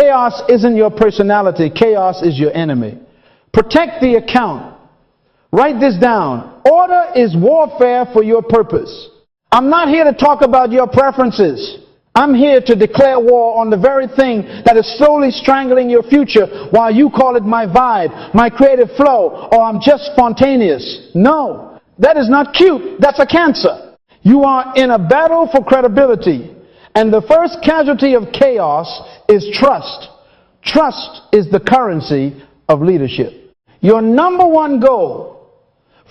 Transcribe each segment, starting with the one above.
Chaos isn't your personality. Chaos is your enemy. Protect the account. Write this down. Order is warfare for your purpose. I'm not here to talk about your preferences. I'm here to declare war on the very thing that is slowly strangling your future while you call it my vibe, my creative flow, or I'm just spontaneous. No, that is not cute. That's a cancer. You are in a battle for credibility. And the first casualty of chaos is trust. Trust is the currency of leadership. Your number one goal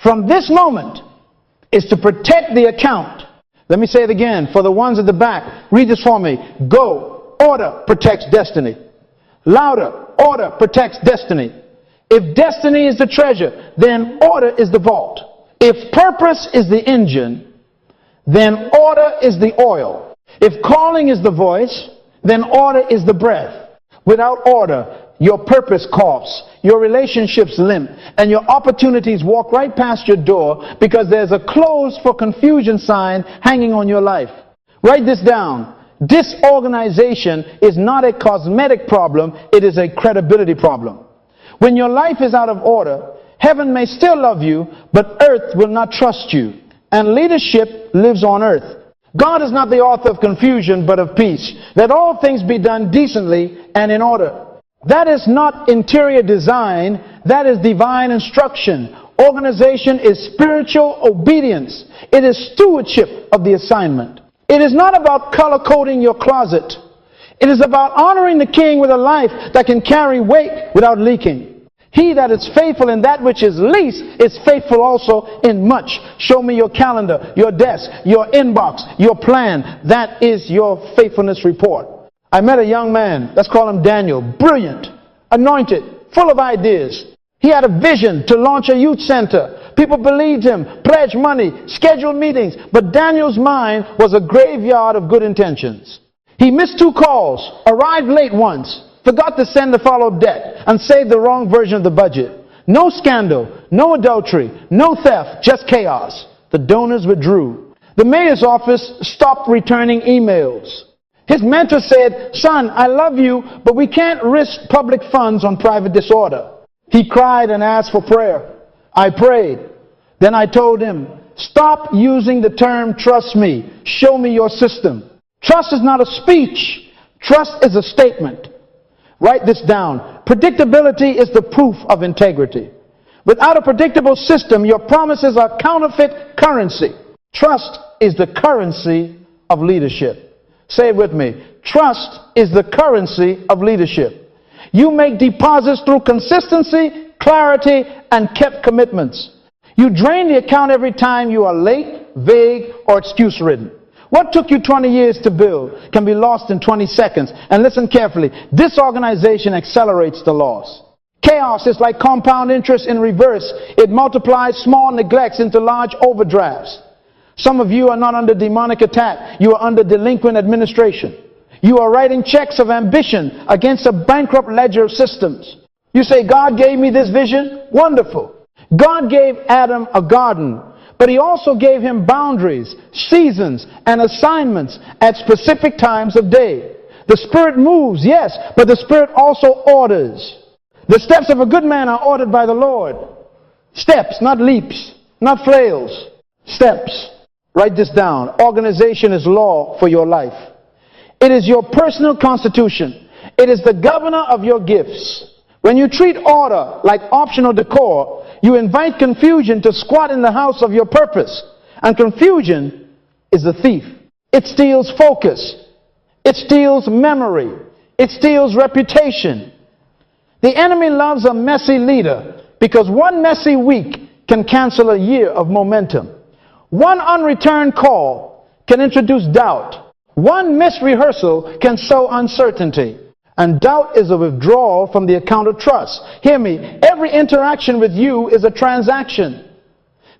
from this moment is to protect the account. Let me say it again for the ones at the back. Read this for me. Go. Order protects destiny. Louder. Order protects destiny. If destiny is the treasure, then order is the vault. If purpose is the engine, then order is the oil. If calling is the voice, then order is the breath. Without order, your purpose coughs, your relationships limp, and your opportunities walk right past your door because there's a closed for confusion sign hanging on your life. Write this down. Disorganization is not a cosmetic problem, it is a credibility problem. When your life is out of order, heaven may still love you, but earth will not trust you. And leadership lives on earth. God is not the author of confusion, but of peace. Let all things be done decently and in order. That is not interior design, that is divine instruction. Organization is spiritual obedience. It is stewardship of the assignment. It is not about color coding your closet. It is about honoring the King with a life that can carry weight without leaking. He that is faithful in that which is least is faithful also in much. Show me your calendar, your desk, your inbox, your plan. That is your faithfulness report. I met a young man, let's call him Daniel, brilliant, anointed, full of ideas. He had a vision to launch a youth center. People believed him, pledged money, scheduled meetings, but Daniel's mind was a graveyard of good intentions. He missed 2 calls, arrived late once, forgot to send the followed debt, and saved the wrong version of the budget. No scandal, no adultery, no theft, just chaos. The donors withdrew. The mayor's office stopped returning emails. His mentor said, "Son, I love you, but we can't risk public funds on private disorder." He cried and asked for prayer. I prayed. Then I told him, "Stop using the term trust me. Show me your system." Trust is not a speech. Trust is a statement. Write this down. Predictability is the proof of integrity. Without a predictable system, your promises are counterfeit currency. Trust is the currency of leadership. Say it with me. Trust is the currency of leadership. You make deposits through consistency, clarity, and kept commitments. You drain the account every time you are late, vague, or excuse-ridden. What took you 20 years to build can be lost in 20 seconds. And listen carefully. Disorganization accelerates the loss. Chaos is like compound interest in reverse. It multiplies small neglects into large overdrafts. Some of you are not under demonic attack. You are under delinquent administration. You are writing checks of ambition against a bankrupt ledger of systems. You say, God gave me this vision. Wonderful. God gave Adam a garden, but he also gave him boundaries, seasons, and assignments at specific times of day. The Spirit moves, yes, but the Spirit also orders. The steps of a good man are ordered by the Lord. Steps, not leaps, not flails. Steps. Write this down. Organization is law for your life. It is your personal constitution. It is the governor of your gifts. When you treat order like optional decor, you invite confusion to squat in the house of your purpose. And confusion is a thief. It steals focus. It steals memory. It steals reputation. The enemy loves a messy leader because one messy week can cancel a year of momentum. One unreturned call can introduce doubt. One missed rehearsal can sow uncertainty. And doubt is a withdrawal from the account of trust. Hear me. Every interaction with you is a transaction.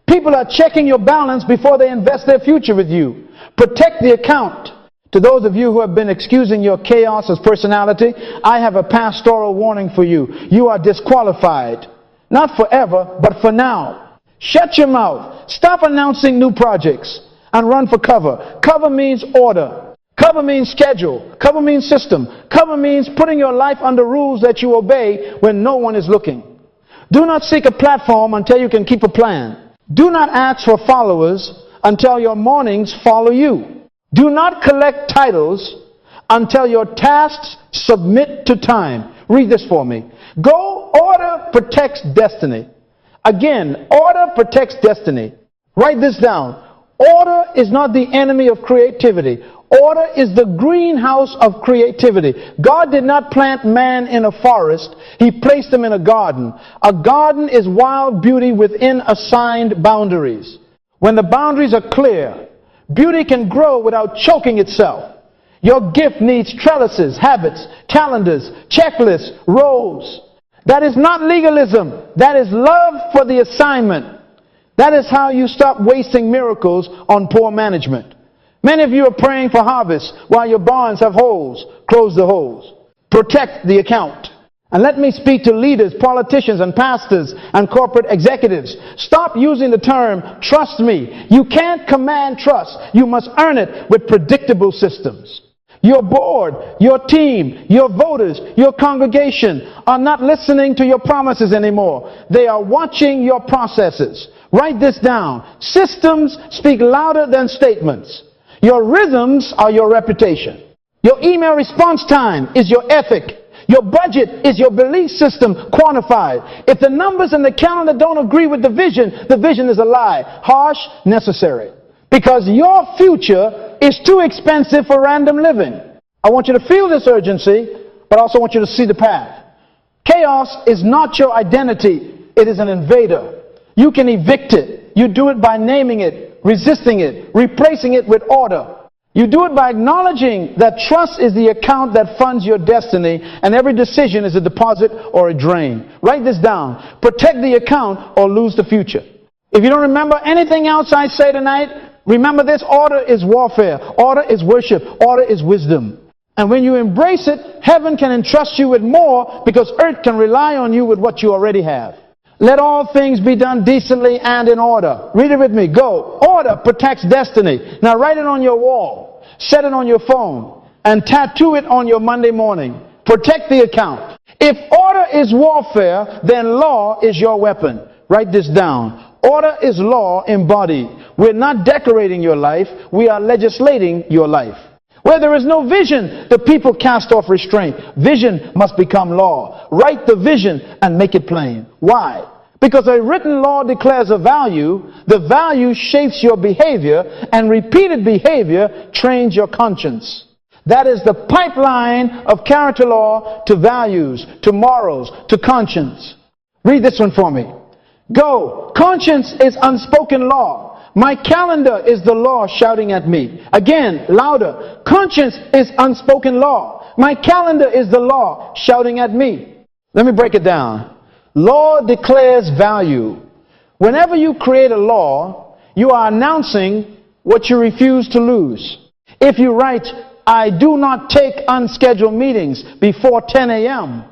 People are checking your balance before they invest their future with you. Protect the account. To those of you who have been excusing your chaos as personality, I have a pastoral warning for you. You are disqualified. Not forever, but for now. Shut your mouth. Stop announcing new projects and run for cover. Cover means order. Cover means schedule. Cover means system. Cover means putting your life under rules that you obey when no one is looking. Do not seek a platform until you can keep a plan. Do not ask for followers until your mornings follow you. Do not collect titles until your tasks submit to time. Read this for me. Go, order protects destiny. Again, order protects destiny. Write this down. Order is not the enemy of creativity. Order is the greenhouse of creativity. God did not plant man in a forest. He placed him in a garden. A garden is wild beauty within assigned boundaries. When the boundaries are clear, beauty can grow without choking itself. Your gift needs trellises, habits, calendars, checklists, roles. That is not legalism. That is love for the assignment. That is how you stop wasting miracles on poor management. Many of you are praying for harvest while your barns have holes. Close the holes. Protect the account. And let me speak to leaders, politicians, and pastors, and corporate executives. Stop using the term, trust me. You can't command trust. You must earn it with predictable systems. Your board, your team, your voters, your congregation are not listening to your promises anymore. They are watching your processes. Write this down. Systems speak louder than statements. Your rhythms are your reputation. Your email response time is your ethic. Your budget is your belief system quantified. If the numbers in the calendar don't agree with the vision is a lie. Harsh, necessary. Because your future is too expensive for random living. I want you to feel this urgency, but I also want you to see the path. Chaos is not your identity. It is an invader. You can evict it. You do it by naming it, resisting it, replacing it with order. You do it by acknowledging that trust is the account that funds your destiny, and every decision is a deposit or a drain. Write this down. Protect the account or lose the future. If you don't remember anything else I say tonight, remember this: order is warfare. Order is worship. Order is wisdom. And when you embrace it, heaven can entrust you with more because earth can rely on you with what you already have. Let all things be done decently and in order. Read it with me. Go. Order protects destiny. Now write it on your wall. Set it on your phone. And tattoo it on your Monday morning. Protect the account. If order is warfare, then law is your weapon. Write this down. Order is law embodied. We're not decorating your life. We are legislating your life. Where there is no vision, the people cast off restraint. Vision must become law. Write the vision and make it plain. Why? Because a written law declares a value, the value shapes your behavior, and repeated behavior trains your conscience. That is the pipeline of character law to values, to morals, to conscience. Read this one for me. Go. Conscience is unspoken law. My calendar is the law shouting at me. Again, louder. Conscience is unspoken law. My calendar is the law shouting at me. Let me break it down. Law declares value. Whenever you create a law, you are announcing what you refuse to lose. If you write, I do not take unscheduled meetings before 10 a.m.,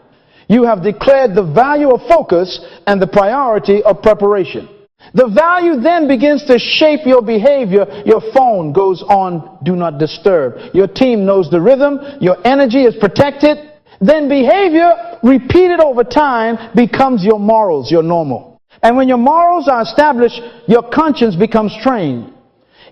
you have declared the value of focus and the priority of preparation. The value then begins to shape your behavior. Your phone goes on do not disturb. Your team knows the rhythm. Your energy is protected. Then behavior repeated over time becomes your morals, your normal. And when your morals are established, your conscience becomes trained.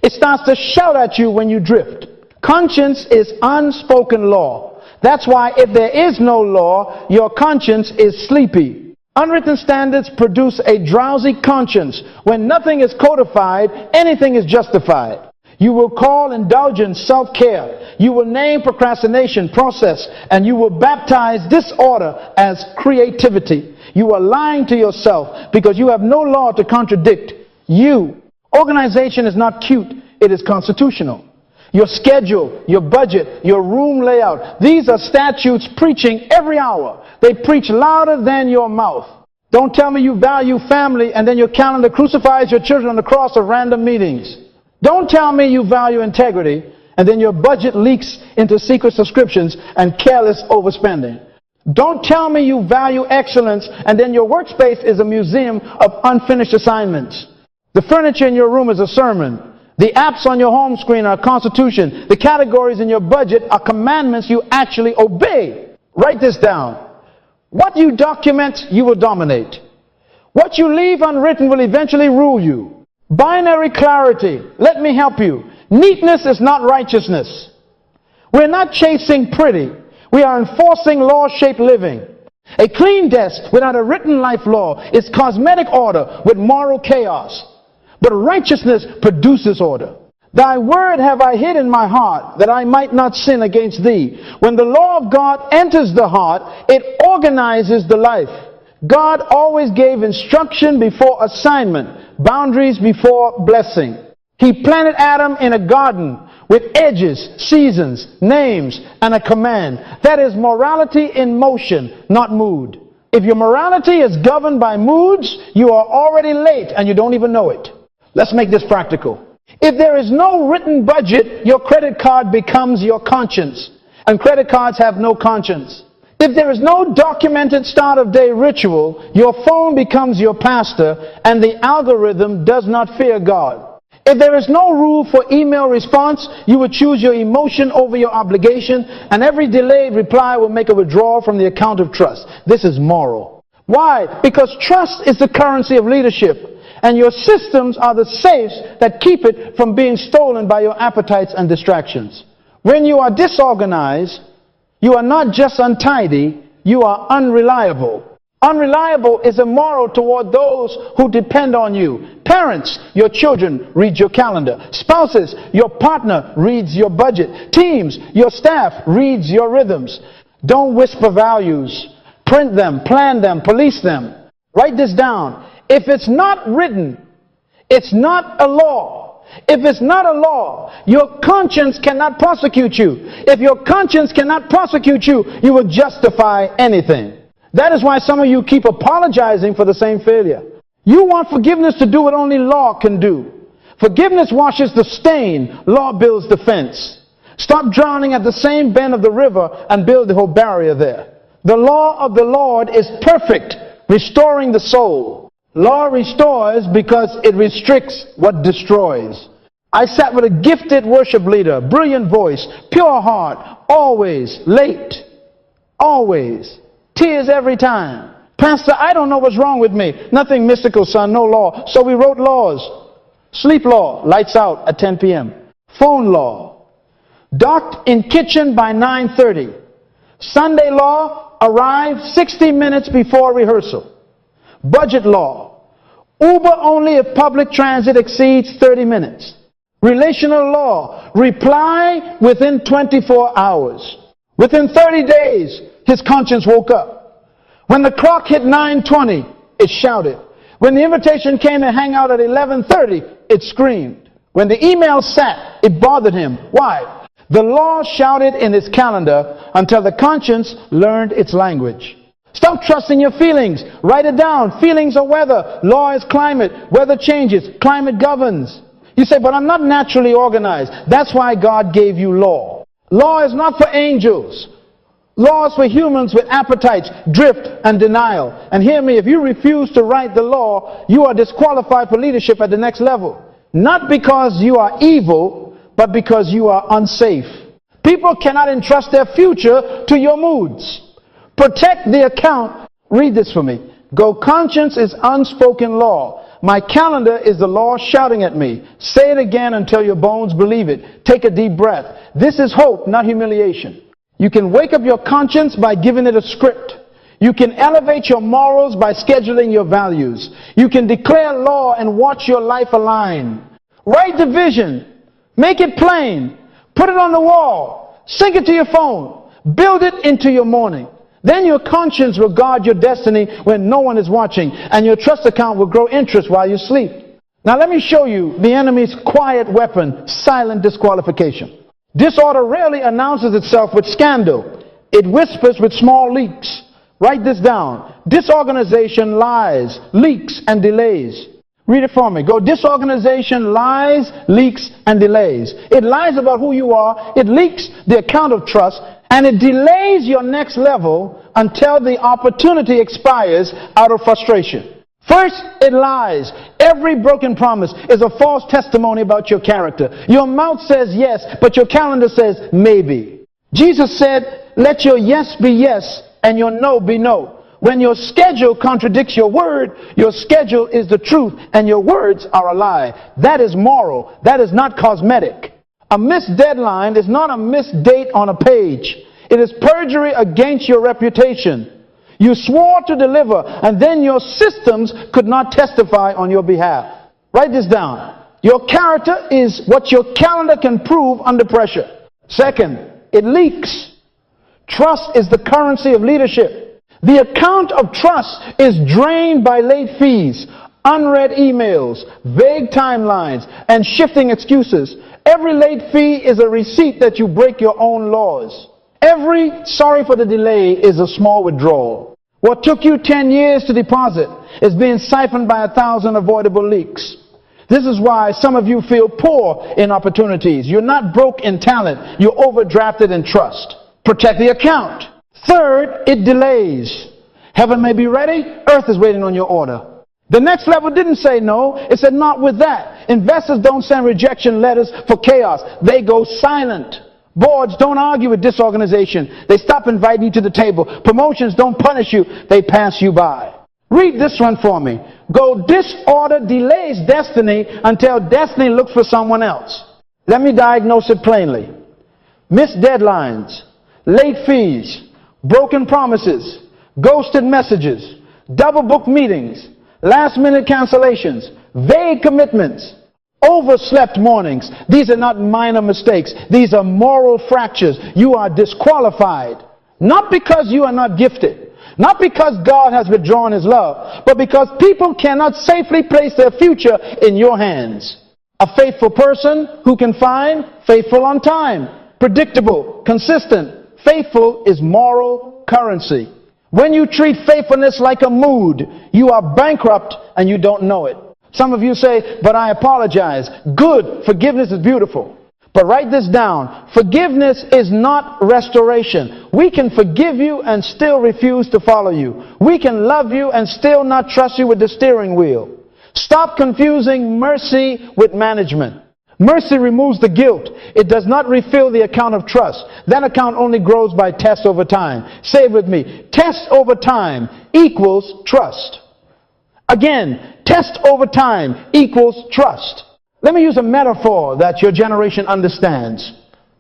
It starts to shout at you when you drift. Conscience is unspoken law. That's why if there is no law, your conscience is sleepy. Unwritten standards produce a drowsy conscience. When nothing is codified, anything is justified. You will call indulgence self-care. You will name procrastination process, and you will baptize disorder as creativity. You are lying to yourself because you have no law to contradict you. Organization is not cute, it is constitutional. Your schedule, your budget, your room layout, these are statutes preaching every hour. They preach louder than your mouth. Don't tell me you value family and then your calendar crucifies your children on the cross of random meetings. Don't tell me you value integrity and then your budget leaks into secret subscriptions and careless overspending. Don't tell me you value excellence and then your workspace is a museum of unfinished assignments. The furniture in your room is a sermon The apps on your home screen are a constitution. The categories in your budget are commandments you actually obey. Write this down. What you document, you will dominate. What you leave unwritten will eventually rule you. Binary clarity. Let me help you. Neatness is not righteousness. We're not chasing pretty. We are enforcing law-shaped living. A clean desk without a written life law is cosmetic order with moral chaos. But righteousness produces order. Thy word have I hid in my heart, that I might not sin against thee. When the law of God enters the heart, it organizes the life. God always gave instruction before assignment, boundaries before blessing. He planted Adam in a garden with edges, seasons, names, and a command. That is morality in motion, not mood. If your morality is governed by moods, you are already late and you don't even know it. Let's make this practical. If there is no written budget, your credit card becomes your conscience. And credit cards have no conscience. If there is no documented start of day ritual, your phone becomes your pastor and the algorithm does not fear God. If there is no rule for email response, you will choose your emotion over your obligation, and every delayed reply will make a withdrawal from the account of trust. This is moral. Why? Because trust is the currency of leadership, and your systems are the safes that keep it from being stolen by your appetites and distractions. When you are disorganized, you are not just untidy, you are unreliable. Unreliable is immoral toward those who depend on you. Parents, your children read your calendar. Spouses, your partner reads your budget. Teams, your staff reads your rhythms. Don't whisper values. Print them, plan them, police them. Write this down. If it's not written, it's not a law. If it's not a law, your conscience cannot prosecute you. If your conscience cannot prosecute you, you will justify anything. That is why some of you keep apologizing for the same failure. You want forgiveness to do what only law can do. Forgiveness washes the stain, law builds the fence. Stop drowning at the same bend of the river and build the whole barrier there. The law of the Lord is perfect, restoring the soul. Law restores because it restricts what destroys. I sat with a gifted worship leader, brilliant voice, pure heart, always late, always. Tears every time. Pastor, I don't know what's wrong with me. Nothing mystical, son, no law. So we wrote laws. Sleep law, lights out at 10 p.m. Phone law, docked in kitchen by 9:30. Sunday law, arrive 60 minutes before rehearsal. Budget law, Uber only if public transit exceeds 30 minutes. Relational law, reply within 24 hours. Within 30 days, his conscience woke up. When the clock hit 9:20, it shouted. When the invitation came to hang out at 11:30, it screamed. When the email sat, it bothered him. Why? The law shouted in his calendar until the conscience learned its language. Stop trusting your feelings. Write it down. Feelings are weather. Law is climate. Weather changes. Climate governs. You say, but I'm not naturally organized. That's why God gave you law. Law is not for angels. Law is for humans with appetites, drift, and denial. And hear me, if you refuse to write the law, you are disqualified for leadership at the next level. Not because you are evil, but because you are unsafe. People cannot entrust their future to your moods. Protect the account. Read this for me. Go, conscience is unspoken law. My calendar is the law shouting at me. Say it again until your bones believe it. Take a deep breath. This is hope, not humiliation. You can wake up your conscience by giving it a script. You can elevate your morals by scheduling your values. You can declare law and watch your life align. Write the vision. Make it plain. Put it on the wall. Sync it to your phone. Build it into your morning. Then your conscience will guard your destiny when no one is watching, and your trust account will grow interest while you sleep. Now let me show you the enemy's quiet weapon, silent disqualification. Disorder rarely announces itself with scandal. It whispers with small leaks. Write this down. Disorganization lies, leaks, and delays. Read it for me. Go, disorganization lies, leaks, and delays. It lies about who you are. It leaks the account of trust. And it delays your next level until the opportunity expires out of frustration. First, it lies. Every broken promise is a false testimony about your character. Your mouth says yes, but your calendar says maybe. Jesus said, let your yes be yes and your no be no. When your schedule contradicts your word, your schedule is the truth and your words are a lie. That is moral. That is not cosmetic. A missed deadline is not a missed date on a page. It is perjury against your reputation. You swore to deliver, and then your systems could not testify on your behalf. Write this down. Your character is what your calendar can prove under pressure. Second, it leaks. Trust is the currency of leadership. The account of trust is drained by late fees, unread emails, vague timelines, and shifting excuses. Every late fee is a receipt that you break your own laws. Every sorry for the delay is a small withdrawal. What took you 10 years to deposit is being siphoned by 1,000 avoidable leaks. This is why some of you feel poor in opportunities. You're not broke in talent. You're overdrafted in trust. Protect the account. Third, it delays. Heaven may be ready. Earth is waiting on your order. The next level didn't say no. It said not with that. Investors don't send rejection letters for chaos. They go silent. Boards don't argue with disorganization. They stop inviting you to the table. Promotions don't punish you. They pass you by. Read this one for me. Go disorder delays destiny until destiny looks for someone else. Let me diagnose it plainly. Missed deadlines, late fees, broken promises, ghosted messages, double booked meetings, last minute cancellations, vague commitments, overslept mornings. These are not minor mistakes. These are moral fractures. You are disqualified. Not because you are not gifted, not because God has withdrawn his love, but because people cannot safely place their future in your hands. A faithful person who can find faithful on time, predictable, consistent. Faithful is moral currency. When you treat faithfulness like a mood, you are bankrupt and you don't know it. Some of you say, but I apologize. Good. Forgiveness is beautiful. But write this down. Forgiveness is not restoration. We can forgive you and still refuse to follow you. We can love you and still not trust you with the steering wheel. Stop confusing mercy with management. Mercy removes the guilt. It does not refill the account of trust. That account only grows by test over time. Say it with me. Test over time equals trust. Again, test over time equals trust. Let me use a metaphor that your generation understands.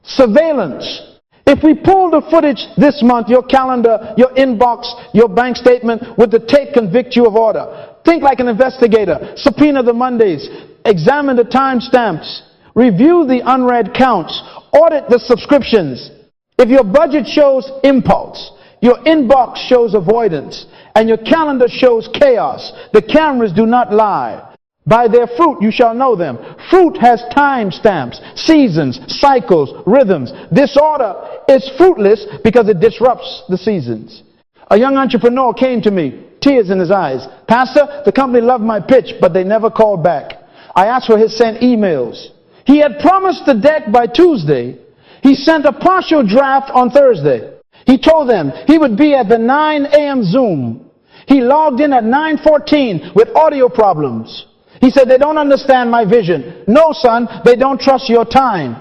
Surveillance. If we pull the footage this month, your calendar, your inbox, your bank statement, would the tape convict you of order? Think like an investigator. Subpoena the Mondays. Examine the timestamps. Review the unread counts. Audit the subscriptions. If your budget shows impulse, your inbox shows avoidance, and your calendar shows chaos, the cameras do not lie. By their fruit you shall know them. Fruit has timestamps, seasons, cycles, rhythms. Disorder is fruitless because it disrupts the seasons. A young entrepreneur came to me, tears in his eyes. Pastor, the company loved my pitch, but they never called back. I asked for his sent emails. He had promised the deck by Tuesday. He sent a partial draft on Thursday. He told them he would be at the 9 a.m. Zoom. He logged in at 9:14 with audio problems. He said, they don't understand my vision. No, son, they don't trust your time.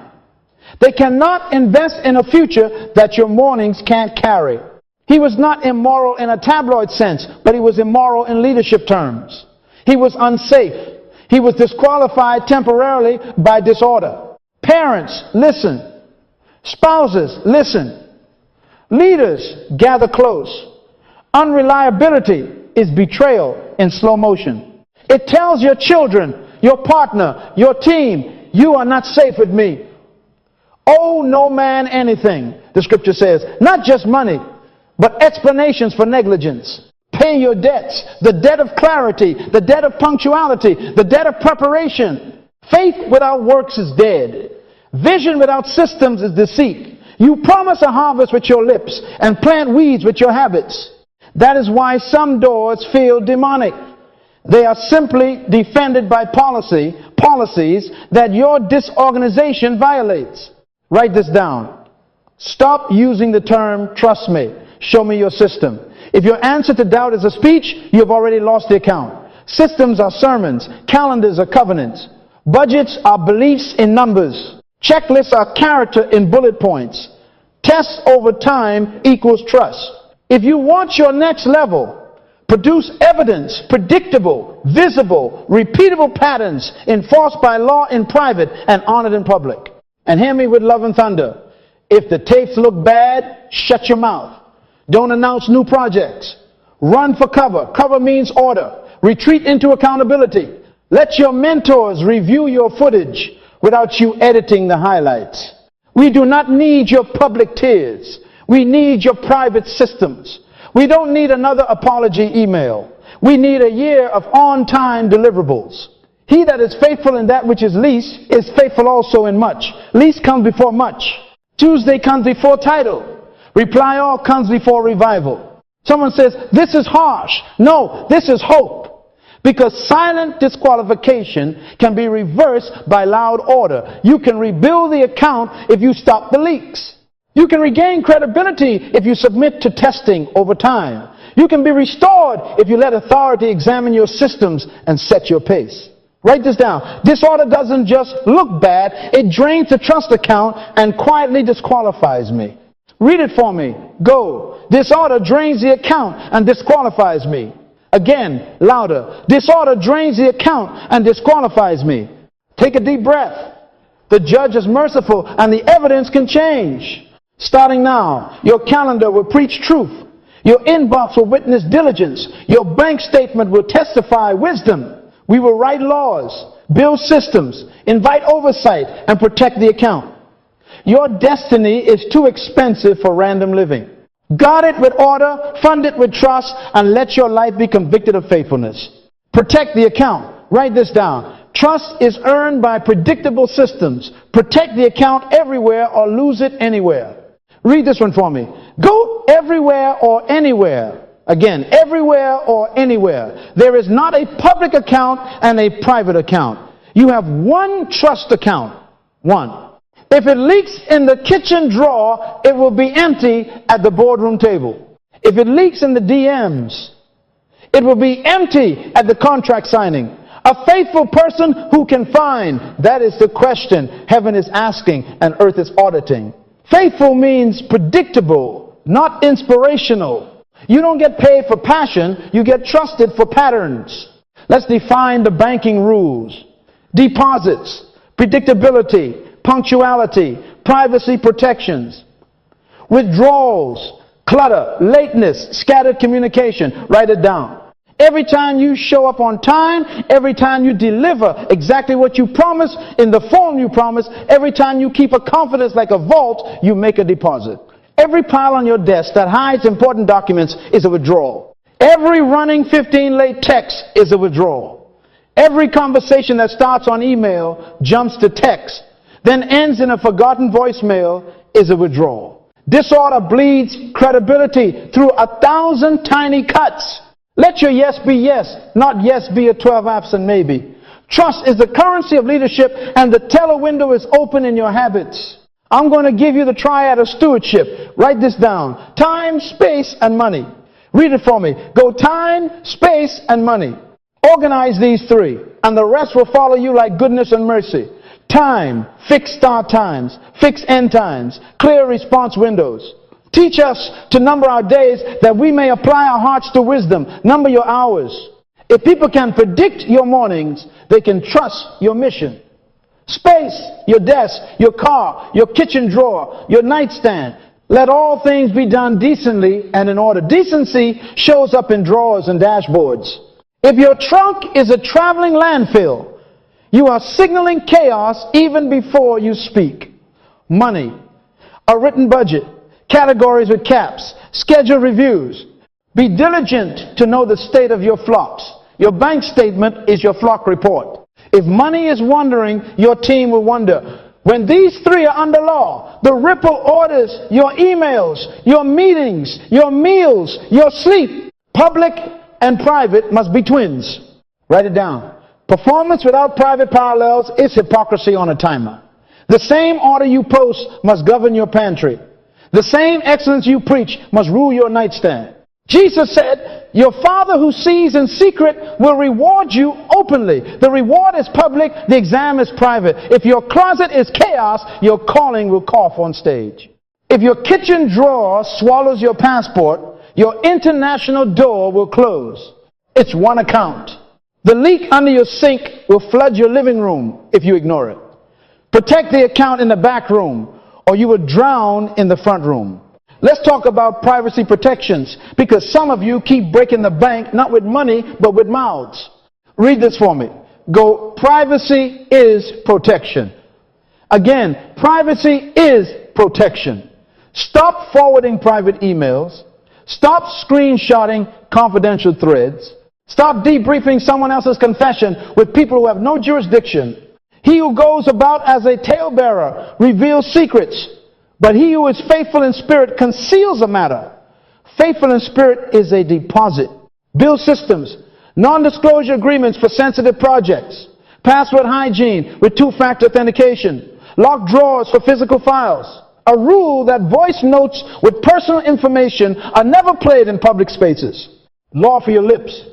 They cannot invest in a future that your mornings can't carry. He was not immoral in a tabloid sense, but he was immoral in leadership terms. He was unsafe. He was disqualified temporarily by disorder. Parents, listen. Spouses, listen. Leaders, gather close. Unreliability is betrayal in slow motion. It tells your children, your partner, your team, you are not safe with me. Owe no man anything, the scripture says. Not just money, but explanations for negligence. Pay your debts, the debt of clarity, the debt of punctuality, the debt of preparation. Faith without works is dead. Vision without systems is deceit. You promise a harvest with your lips and plant weeds with your habits. That is why some doors feel demonic. They are simply defended by policies that your disorganization violates. Write this down. Stop using the term, trust me, show me your system. If your answer to doubt is a speech, you've already lost the account. Systems are sermons. Calendars are covenants. Budgets are beliefs in numbers. Checklists are character in bullet points. Tests over time equals trust. If you want your next level, produce evidence, predictable, visible, repeatable patterns enforced by law in private and honored in public. And hear me with love and thunder. If the tapes look bad, shut your mouth. Don't announce new projects. Run for cover. Cover means order. Retreat into accountability. Let your mentors review your footage without you editing the highlights. We do not need your public tears. We need your private systems. We don't need another apology email. We need a year of on-time deliverables. He that is faithful in that which is least is faithful also in much. Least comes before much. Tuesday comes before title. Reply all comes before revival. Someone says, this is harsh. No, this is hope. Because silent disqualification can be reversed by loud order. You can rebuild the account if you stop the leaks. You can regain credibility if you submit to testing over time. You can be restored if you let authority examine your systems and set your pace. Write this down. Disorder doesn't just look bad, it drains the trust account and quietly disqualifies me. Read it for me. Go. Disorder drains the account and disqualifies me. Again, louder. Disorder drains the account and disqualifies me. Take a deep breath. The judge is merciful and the evidence can change. Starting now, your calendar will preach truth. Your inbox will witness diligence. Your bank statement will testify wisdom. We will write laws, build systems, invite oversight, and protect the account. Your destiny is too expensive for random living. Guard it with order, fund it with trust, and let your life be convicted of faithfulness. Protect the account. Write this down. Trust is earned by predictable systems. Protect the account everywhere or lose it anywhere. Read this one for me. Go everywhere or anywhere. Again, everywhere or anywhere. There is not a public account and a private account. You have one trust account. One. If it leaks in the kitchen drawer, it will be empty at the boardroom table. If it leaks in the DMs, it will be empty at the contract signing. A faithful person who can find, that is the question heaven is asking and earth is auditing. Faithful means predictable, not inspirational. You don't get paid for passion, you get trusted for patterns. Let's define the banking rules. Deposits, predictability, punctuality, privacy protections. Withdrawals, clutter, lateness, scattered communication. Write it down. Every time you show up on time, every time you deliver exactly what you promised in the form you promised, every time you keep a confidence like a vault, you make a deposit. Every pile on your desk that hides important documents is a withdrawal. Every running 15 late text is a withdrawal. Every conversation that starts on email jumps to text, then ends in a forgotten voicemail is a withdrawal. Disorder bleeds credibility through 1,000 tiny cuts. Let your yes be yes, not yes be a 12 absent maybe. Trust is the currency of leadership, and the teller window is open in your habits. I'm going to give you the triad of stewardship. Write this down. Time, space, and money. Read it for me. Go time, space, and money. Organize these three, and the rest will follow you like goodness and mercy. Time, fixed start times, fixed end times, clear response windows. Teach us to number our days that we may apply our hearts to wisdom. Number your hours. If people can predict your mornings, they can trust your mission. Space, your desk, your car, your kitchen drawer, your nightstand. Let all things be done decently and in order. Decency shows up in drawers and dashboards. If your trunk is a traveling landfill, you are signaling chaos even before you speak. Money, a written budget, categories with caps, scheduled reviews. Be diligent to know the state of your flocks. Your bank statement is your flock report. If money is wandering, your team will wonder. When these three are under law, the ripple orders your emails, your meetings, your meals, your sleep. Public and private must be twins. Write it down. Performance without private parallels is hypocrisy on a timer. The same order you post must govern your pantry. The same excellence you preach must rule your nightstand. Jesus said, Your Father who sees in secret will reward you openly. The reward is public, the exam is private. If your closet is chaos, your calling will cough on stage. If your kitchen drawer swallows your passport, your international door will close. It's one account. The leak under your sink will flood your living room if you ignore it. Protect the account in the back room, or you will drown in the front room. Let's talk about privacy protections, because some of you keep breaking the bank, not with money, but with mouths. Read this for me. Go, privacy is protection. Again, privacy is protection. Stop forwarding private emails. Stop screenshotting confidential threads. Stop debriefing someone else's confession with people who have no jurisdiction. He who goes about as a talebearer reveals secrets, but he who is faithful in spirit conceals a matter. Faithful in spirit is a deposit. Build systems, non-disclosure agreements for sensitive projects, password hygiene with two-factor authentication, locked drawers for physical files. A rule that voice notes with personal information are never played in public spaces. Law for your lips.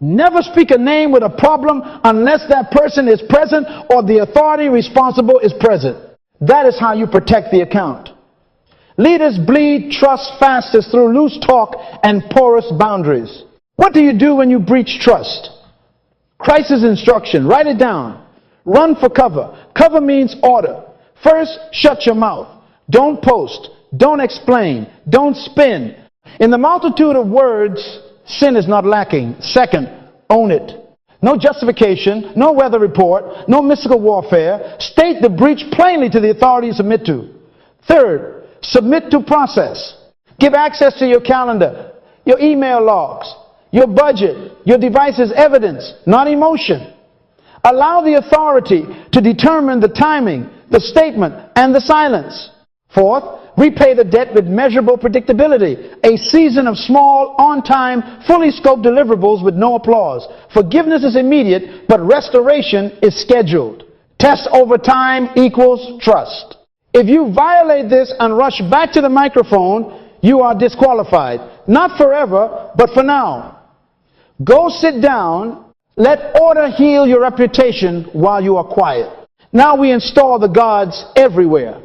Never speak a name with a problem unless that person is present or the authority responsible is present. That is how you protect the account. Leaders bleed trust fastest through loose talk and porous boundaries. What do you do when you breach trust? Crisis instruction. Write it down. Run for cover. Cover means order. First, shut your mouth. Don't post. Don't explain. Don't spin. In the multitude of words, sin is not lacking. Second, own it. No justification, no weather report, no mystical warfare. State the breach plainly to the authority you submit to. Third, submit to process. Give access to your calendar, your email logs, your budget, your device's evidence, not emotion. Allow the authority to determine the timing, the statement, and the silence. Fourth, repay the debt with measurable predictability. A season of small, on-time, fully scoped deliverables with no applause. Forgiveness is immediate, but restoration is scheduled. Test over time equals trust. If you violate this and rush back to the microphone, you are disqualified. Not forever, but for now. Go sit down. Let order heal your reputation while you are quiet. Now we install the guards everywhere.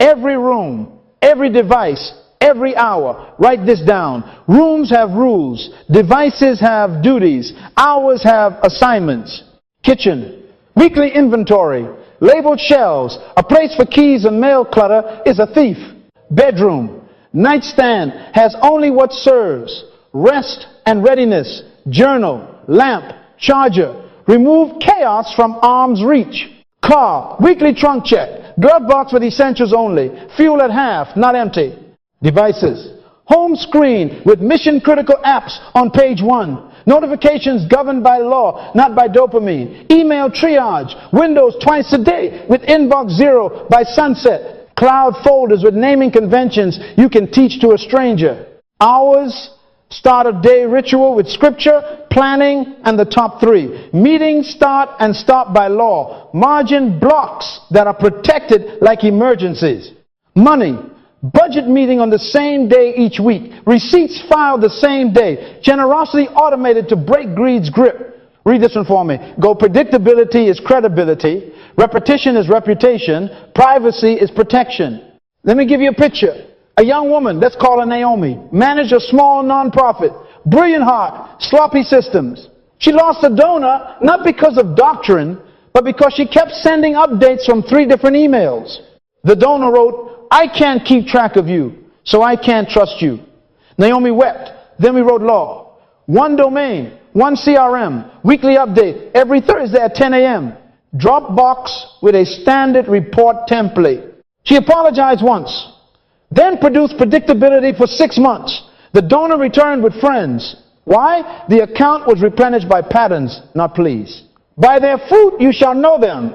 Every room, every device, every hour. Write this down. Rooms have rules. Devices have duties. Hours have assignments. Kitchen, weekly inventory, labeled shelves, a place for keys and mail clutter is a thief. Bedroom, nightstand has only what serves. Rest and readiness. Journal, lamp, charger. Remove chaos from arm's reach. Car, weekly trunk check. Glove box with essentials only. Fuel at half, not empty. Devices. Home screen with mission critical apps on page 1. Notifications governed by law, not by dopamine. Email triage. Windows twice a day with inbox 0 by sunset. Cloud folders with naming conventions you can teach to a stranger. Hours. Start of day ritual with scripture, planning, and the top 3. Meetings start and stop by law. Margin blocks that are protected like emergencies. Money. Budget meeting on the same day each week. Receipts filed the same day. Generosity automated to break greed's grip. Read this one for me. Go, predictability is credibility. Repetition is reputation. Privacy is protection. Let me give you a picture. A young woman, let's call her Naomi, managed a small nonprofit, brilliant heart, sloppy systems. She lost a donor not because of doctrine, but because she kept sending updates from 3 different emails. The donor wrote, "I can't keep track of you, so I can't trust you." Naomi wept. Then we wrote law. 1 domain, 1 CRM, weekly update every Thursday at 10 a.m. Dropbox with a standard report template. She apologized once. Then produced predictability for 6 months. The donor returned with friends. Why? The account was replenished by patterns, not pleas. By their fruit you shall know them.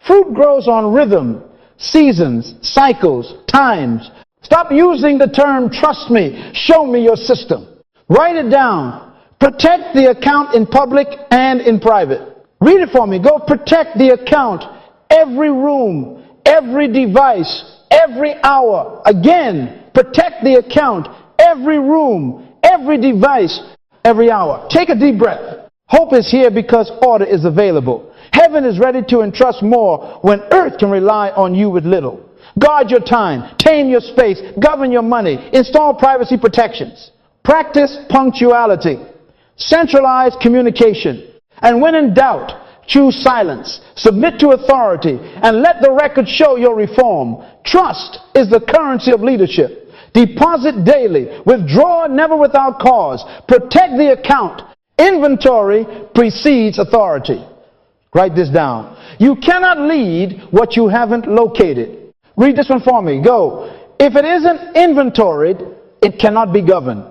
Fruit grows on rhythm, seasons, cycles, times. Stop using the term, trust me, show me your system. Write it down. Protect the account in public and in private. Read it for me. Go, protect the account. Every room, every device, every hour. Again, protect the account. Every room, every device. every hour. Take a deep breath. Hope is here because order is available. Heaven is ready to entrust more when earth can rely on you with little. Guard your time, tame your space, govern your money, install privacy protections. Practice punctuality. Centralize communication. And when in doubt, choose silence. Submit to authority and let the record show your reform. Trust is the currency of leadership. Deposit daily. Withdraw never without cause. Protect the account. Inventory precedes authority. Write this down. You cannot lead what you haven't located. Read this one for me. Go. If it isn't inventoried, it cannot be governed.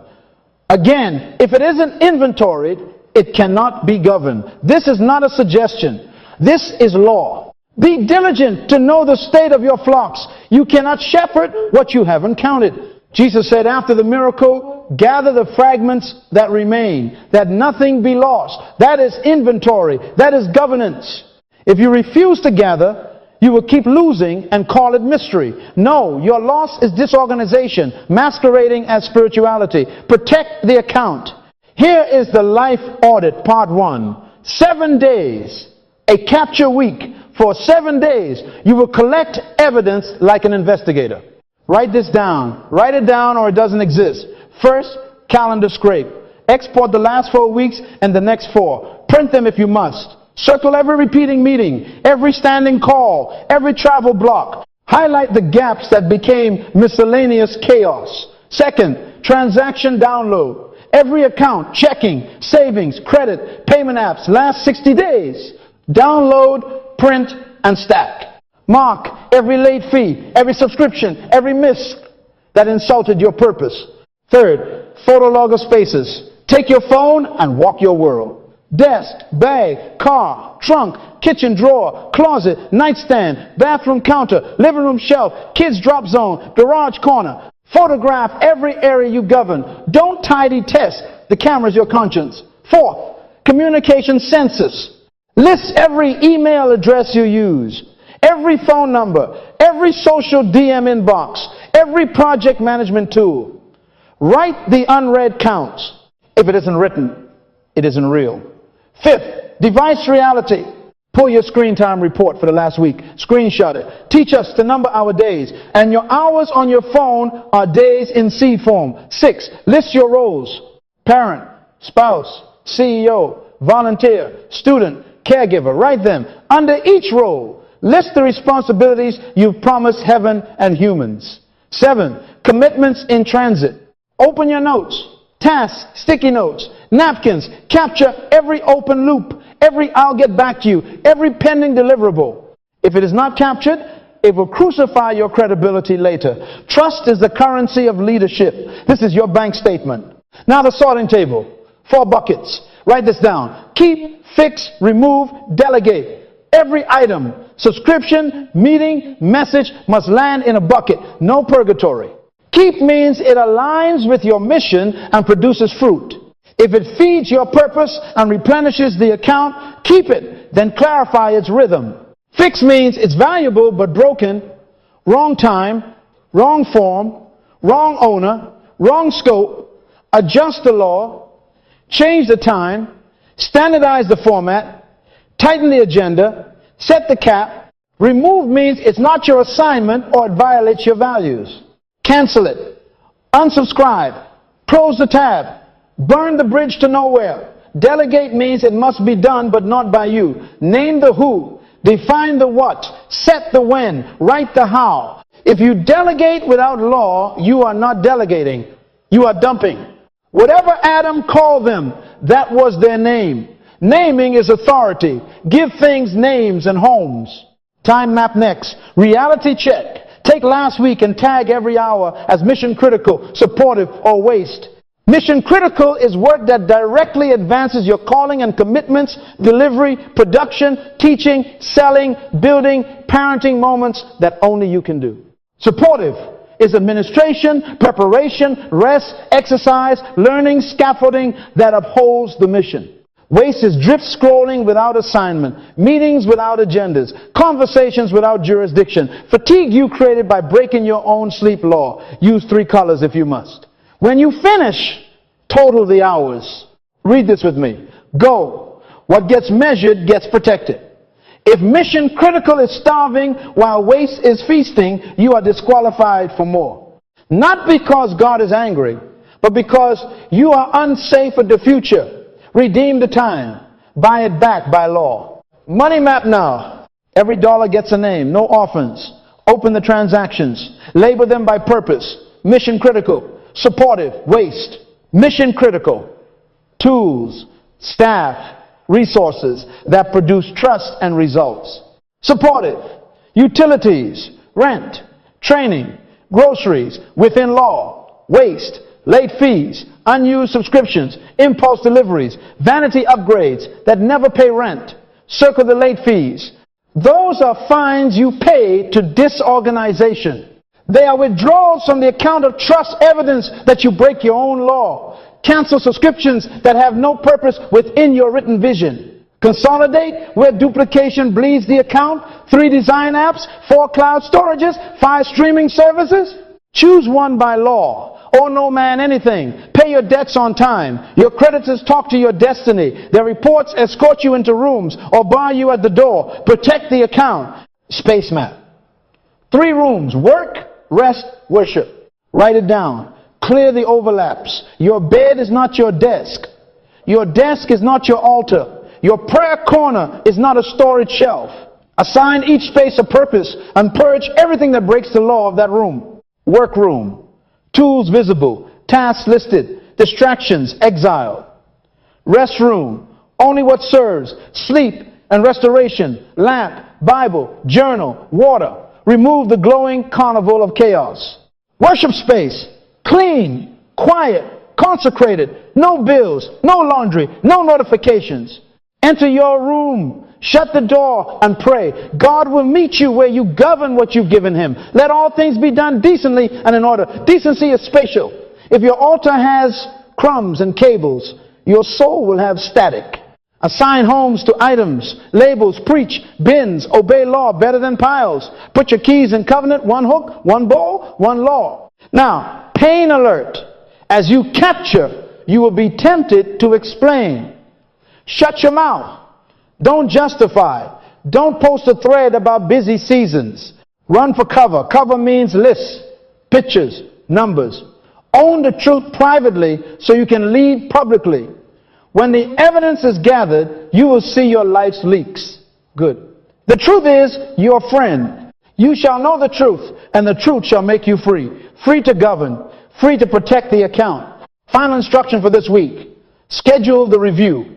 Again, if it isn't inventoried, it cannot be governed. This is not a suggestion. This is law. Be diligent to know the state of your flocks. You cannot shepherd what you haven't counted. Jesus said after the miracle, gather the fragments that remain, that nothing be lost. That is inventory. That is governance. If you refuse to gather, you will keep losing and call it mystery. No, your loss is disorganization, masquerading as spirituality. Protect the account. Here is the life audit, part 1. 7 days, a capture week. For 7 days, you will collect evidence like an investigator. Write this down. Write it down or it doesn't exist. First, calendar scrape. Export the last 4 weeks and the next 4. Print them if you must. Circle every repeating meeting, every standing call, every travel block. Highlight the gaps that became miscellaneous chaos. Second, transaction download. Every account, checking, savings, credit, payment apps, last 60 days. Download, print, and stack. Mark every late fee, every subscription, every miss that insulted your purpose. Third, photo log of spaces. Take your phone and walk your world. Desk, bag, car, trunk, kitchen drawer, closet, nightstand, bathroom counter, living room shelf, kids drop zone, garage corner. Photograph every area you govern. Don't tidy test. The camera's your conscience. Fourth, communication census. List every email address you use, every phone number, every social DM inbox, every project management tool. Write the unread counts. If it isn't written, it isn't real. Fifth, device reality. Pull your screen time report for the last week. Screenshot it. Teach us to number our days. And your hours on your phone are days in C form. 6, list your roles. Parent, spouse, CEO, volunteer, student, caregiver. Write them. Under each role, list the responsibilities you've promised heaven and humans. 7, commitments in transit. Open your notes. Tasks, sticky notes, napkins. Capture every open loop, every I'll get back to you, every pending deliverable. If it is not captured, it will crucify your credibility later. Trust is the currency of leadership. This is your bank statement. Now the sorting table. 4 buckets. Write this down. Keep, fix, remove, delegate. Every item, subscription, meeting, message must land in a bucket. No purgatory. Keep means it aligns with your mission and produces fruit. If it feeds your purpose and replenishes the account, keep it, then clarify its rhythm. Fix means it's valuable but broken, wrong time, wrong form, wrong owner, wrong scope, adjust the law, change the time, standardize the format, tighten the agenda, set the cap. Remove means it's not your assignment or it violates your values. Cancel it. Unsubscribe. Close the tab. Burn the bridge to nowhere. Delegate means it must be done but not by you. Name the who. Define the what. Set the when. Write the how. If you delegate without law, you are not delegating. You are dumping. Whatever Adam called them, that was their name. Naming is authority. Give things names and homes. Time map next. Reality check. Take last week and tag every hour as mission critical, supportive, or waste. Mission critical is work that directly advances your calling and commitments, delivery, production, teaching, selling, building, parenting moments that only you can do. Supportive is administration, preparation, rest, exercise, learning, scaffolding that upholds the mission. Waste is drift scrolling without assignment, meetings without agendas, conversations without jurisdiction, fatigue you created by breaking your own sleep law. Use 3 colors if you must. When you finish, total the hours. Read this with me. Go. What gets measured gets protected. If mission critical is starving while waste is feasting, you are disqualified for more. Not because God is angry, but because you are unsafe for the future. Redeem the time. Buy it back by law. Money map now. Every dollar gets a name. No orphans. Open the transactions. Label them by purpose. Mission critical. Supportive. Waste. Mission critical. Tools. Staff. Resources that produce trust and results. Supportive. Utilities. Rent. Training. Groceries. Within law. Waste. Late fees. Unused subscriptions. Impulse deliveries. Vanity upgrades that never pay rent. Circle the late fees. Those are fines you pay to disorganization. They are withdrawals from the account of trust evidence that you break your own law. Cancel subscriptions that have no purpose within your written vision. Consolidate where duplication bleeds the account. 3 design apps, 4 cloud storages, 5 streaming services. Choose one by law. Owe no man anything. Pay your debts on time. Your creditors talk to your destiny. Their reports escort you into rooms or bar you at the door. Protect the account. Space map. 3 rooms. Work, rest, worship. Write it down. Clear the overlaps. Your bed is not your desk. Your desk is not your altar. Your prayer corner is not a storage shelf. Assign each space a purpose and purge everything that breaks the law of that room. Workroom. Tools visible, tasks listed, distractions exiled. Restroom, only what serves, sleep and restoration, lamp, Bible, journal, water. Remove the glowing carnival of chaos. Worship space, clean, quiet, consecrated, no bills, no laundry, no notifications. Enter your room. Shut the door and pray. God will meet you where you govern what you've given him. Let all things be done decently and in order. Decency is spatial. If your altar has crumbs and cables, your soul will have static. Assign homes to items, labels, preach, bins, obey law better than piles. Put your keys in covenant, 1 hook, 1 bowl, 1 law. Now, pain alert. As you capture, you will be tempted to explain. Shut your mouth. Don't justify. Don't post a thread about busy seasons. Run for cover. Cover means lists, pictures, numbers. Own the truth privately so you can lead publicly. When the evidence is gathered, you will see your life's leaks. Good. The truth is your friend. You shall know the truth, and the truth shall make you free. Free to govern. Free to protect the account. Final instruction for this week. Schedule the review.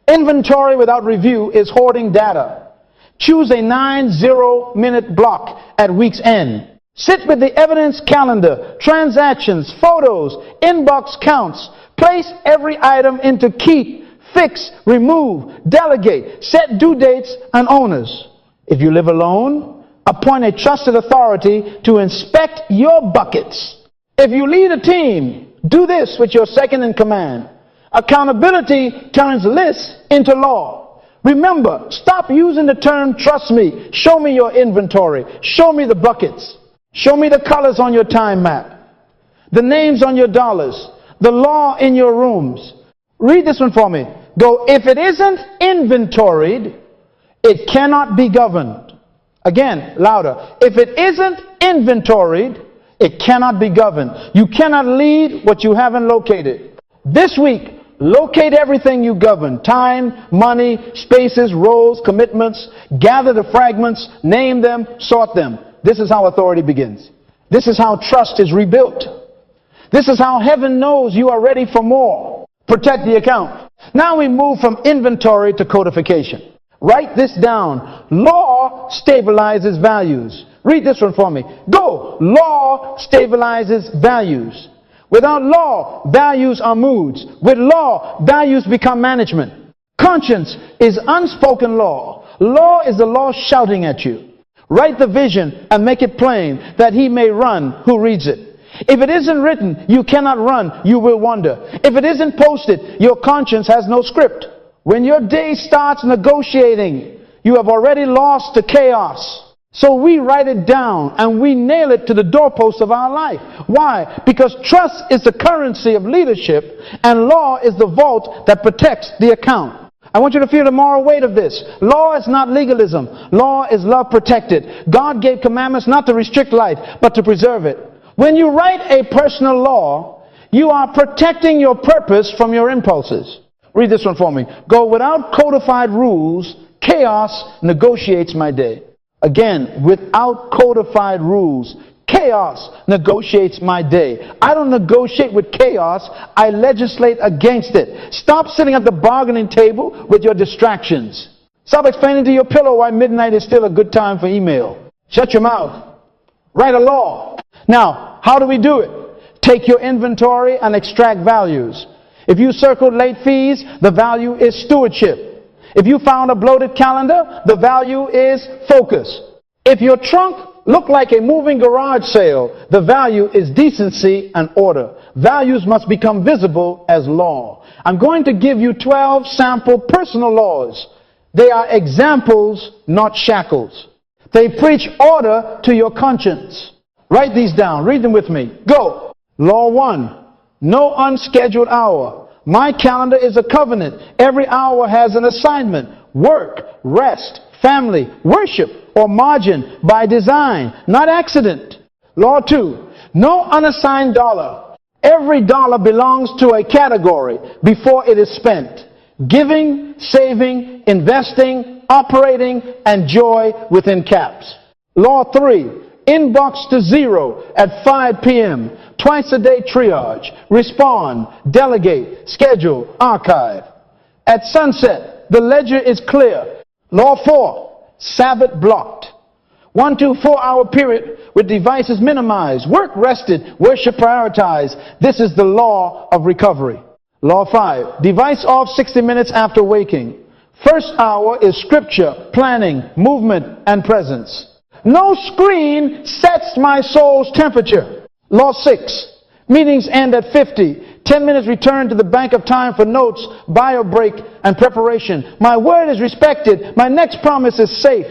Inventory without review is hoarding data. Choose a 90-minute block at week's end. Sit with the evidence calendar, transactions, photos, inbox counts. Place every item into keep, fix, remove, delegate, set due dates and owners. If you live alone, appoint a trusted authority to inspect your buckets. If you lead a team, do this with your second in command. Accountability turns lists into law. Remember, stop using the term trust me. Show me your inventory. Show me the buckets. Show me the colors on your time map. The names on your dollars. The law in your rooms. Read this one for me. Go, if it isn't inventoried, it cannot be governed. Again, louder. If it isn't inventoried, it cannot be governed. You cannot lead what you haven't located. This week, locate everything you govern. Time, money, spaces, roles, commitments. Gather the fragments, name them, sort them. This is how authority begins. This is how trust is rebuilt. This is how heaven knows you are ready for more. Protect the account. Now we move from inventory to codification. Write this down. Law stabilizes values. Read this one for me. Go. Law stabilizes values. Without law, values are moods. With law, values become management. Conscience is unspoken law. Law is the law shouting at you. Write the vision and make it plain that he may run who reads it. If it isn't written, you cannot run, you will wander. If it isn't posted, your conscience has no script. When your day starts negotiating, you have already lost to chaos. So we write it down and we nail it to the doorpost of our life. Why? Because trust is the currency of leadership and law is the vault that protects the account. I want you to feel the moral weight of this. Law is not legalism. Law is love protected. God gave commandments not to restrict life, but to preserve it. When you write a personal law, you are protecting your purpose from your impulses. Read this one for me. Go, without codified rules, chaos negotiates my day. Again, without codified rules, chaos negotiates my day. I don't negotiate with chaos. I legislate against it. Stop sitting at the bargaining table with your distractions. Stop explaining to your pillow why midnight is still a good time for email. Shut your mouth. Write a law. Now, how do we do it? Take your inventory and extract values. If you circled late fees, the value is stewardship. If you found a bloated calendar, the value is focus. If your trunk looked like a moving garage sale, the value is decency and order. Values must become visible as law. I'm going to give you 12 sample personal laws. They are examples, not shackles. They preach order to your conscience. Write these down. Read them with me. Go. Law 1. No unscheduled hour. My calendar is a covenant. Every hour has an assignment. Work, rest, family, worship, or margin by design, not accident. Law 2. No unassigned dollar. Every dollar belongs to a category before it is spent. Giving, saving, investing, operating, and joy within caps. Law 3. Inbox to zero at 5 p.m. Twice a day triage. Respond, delegate, schedule, archive. At sunset, the ledger is clear. Law 4. Sabbath blocked. 1 to 4 hour period with devices minimized. Work rested, worship prioritized. This is the law of recovery. Law 5. Device off 60 minutes after waking. First hour is scripture, planning, movement, and presence. No screen sets my soul's temperature. Law 6. Meetings end at 50. 10 minutes return to the bank of time for notes, bio break, and preparation. My word is respected. My next promise is safe.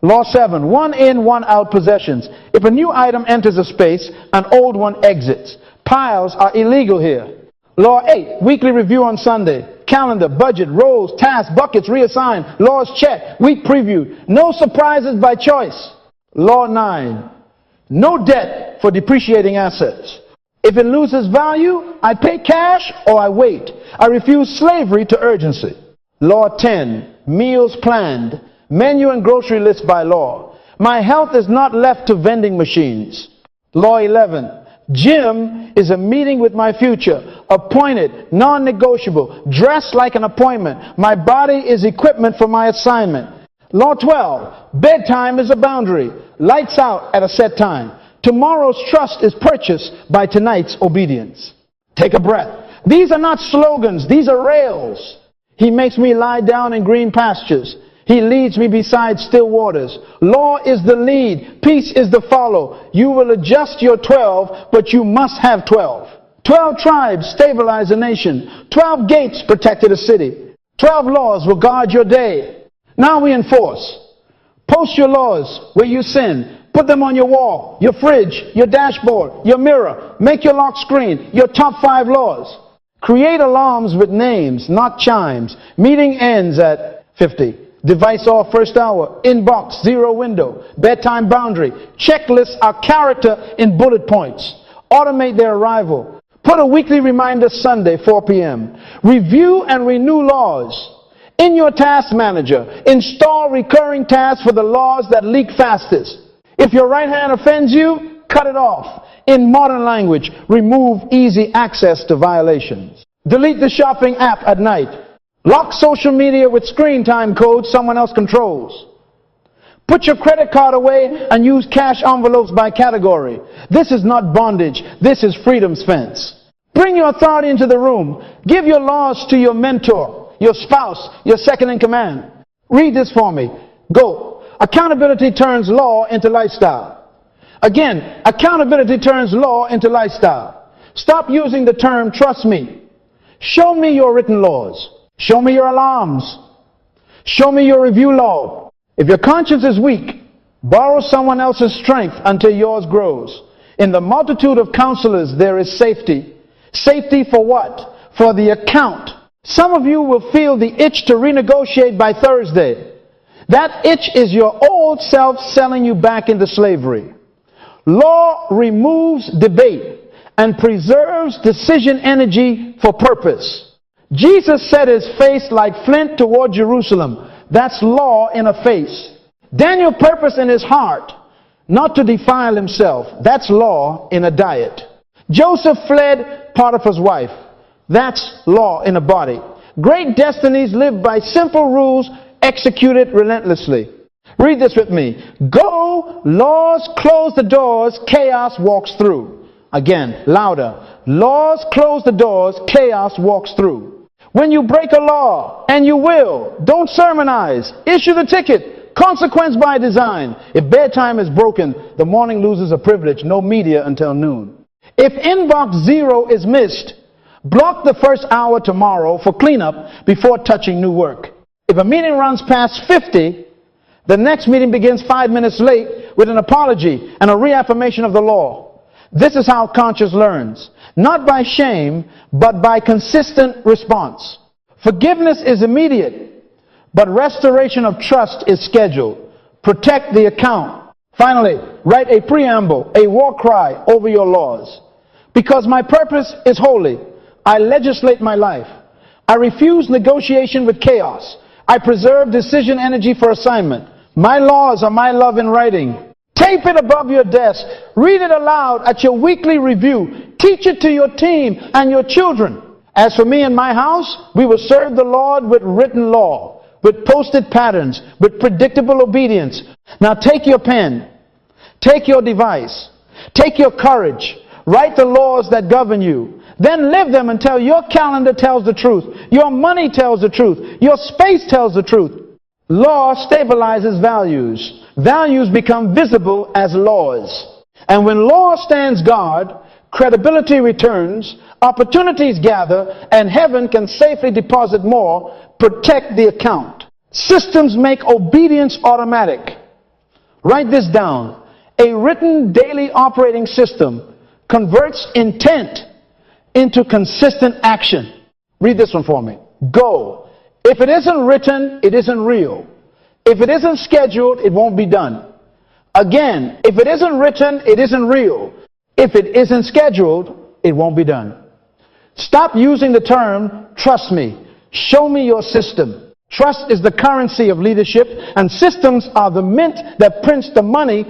Law 7. 1 in, 1 out possessions. If a new item enters a space, an old one exits. Piles are illegal here. Law 8. Weekly review on Sunday. Calendar, budget, roles, tasks, buckets, reassign. Laws check. Week preview. No surprises by choice. Law 9. No debt for depreciating assets. If it loses value, I pay cash or I wait. I refuse slavery to urgency. Law 10. Meals planned. Menu and grocery list by law. My health is not left to vending machines. Law 11. Gym is a meeting with my future. Appointed, non-negotiable, dressed like an appointment. My body is equipment for my assignment. Law 12. Bedtime is a boundary. Lights out at a set time. Tomorrow's trust is purchased by tonight's obedience. Take a breath. These are not slogans. These are rails. He makes me lie down in green pastures. He leads me beside still waters. Law is the lead. Peace is the follow. You will adjust your 12, but you must have 12. 12 tribes stabilize a nation. 12 gates protected a city. 12 laws will guard your day. Now we enforce. Post your laws where you sin. Put them on your wall, your fridge, your dashboard, your mirror. Make your lock screen, your top 5 laws. Create alarms with names, not chimes. Meeting ends at 50. Device off first hour. Inbox, 0 window. Bedtime boundary. Checklists are character in bullet points. Automate their arrival. Put a weekly reminder Sunday, 4 p.m. Review and renew laws. In your task manager, install recurring tasks for the laws that leak fastest. If your right hand offends you, cut it off. In modern language, remove easy access to violations. Delete the shopping app at night. Lock social media with screen time codes someone else controls. Put your credit card away and use cash envelopes by category. This is not bondage. This is freedom's fence. Bring your authority into the room. Give your laws to your mentor, your spouse, your second in command. Read this for me. Go. Accountability turns law into lifestyle. Again, accountability turns law into lifestyle. Stop using the term trust me. Show me your written laws. Show me your alarms. Show me your review log. If your conscience is weak, Borrow someone else's strength until yours grows. In the multitude of counselors there is safety. Safety for what? For the account. Some of you will feel the itch to renegotiate by Thursday. That itch is your old self selling you back into slavery. Law removes debate and preserves decision energy for purpose. Jesus set his face like flint toward Jerusalem. That's law in a face. Daniel purposed in his heart not to defile himself. That's law in a diet. Joseph fled Potiphar's wife. That's law in a body. Great destinies live by simple rules executed relentlessly. Read this with me. Go, laws close the doors, chaos walks through. Again, louder. Laws close the doors, chaos walks through. When you break a law, and you will, don't sermonize. Issue the ticket. Consequence by design. If bedtime is broken, the morning loses a privilege. No media until noon. If inbox 0 is missed, block the first hour tomorrow for cleanup before touching new work. If a meeting runs past 50, the next meeting begins 5 minutes late with an apology and a reaffirmation of the law. This is how conscience learns. Not by shame, but by consistent response. Forgiveness is immediate, but restoration of trust is scheduled. Protect the account. Finally, write a preamble, a war cry over your laws. Because my purpose is holy, I legislate my life. I refuse negotiation with chaos. I preserve decision energy for assignment. My laws are my love in writing. Tape it above your desk. Read it aloud at your weekly review. Teach it to your team and your children. As for me and my house, we will serve the Lord with written law, with posted patterns, with predictable obedience. Now take your pen, take your device, take your courage, write the laws that govern you. Then live them until your calendar tells the truth, your money tells the truth, your space tells the truth. Law stabilizes values. Values become visible as laws. And when law stands guard, credibility returns, opportunities gather, and heaven can safely deposit more. Protect the account. Systems make obedience automatic. Write this down. A written daily operating system converts intent into consistent action. Read this one for me. Go. If it isn't written, it isn't real. If it isn't scheduled, it won't be done. Again, if it isn't written, it isn't real. If it isn't scheduled, it won't be done. Stop using the term, trust me. Show me your system. Trust is the currency of leadership, and systems are the mint that prints the money.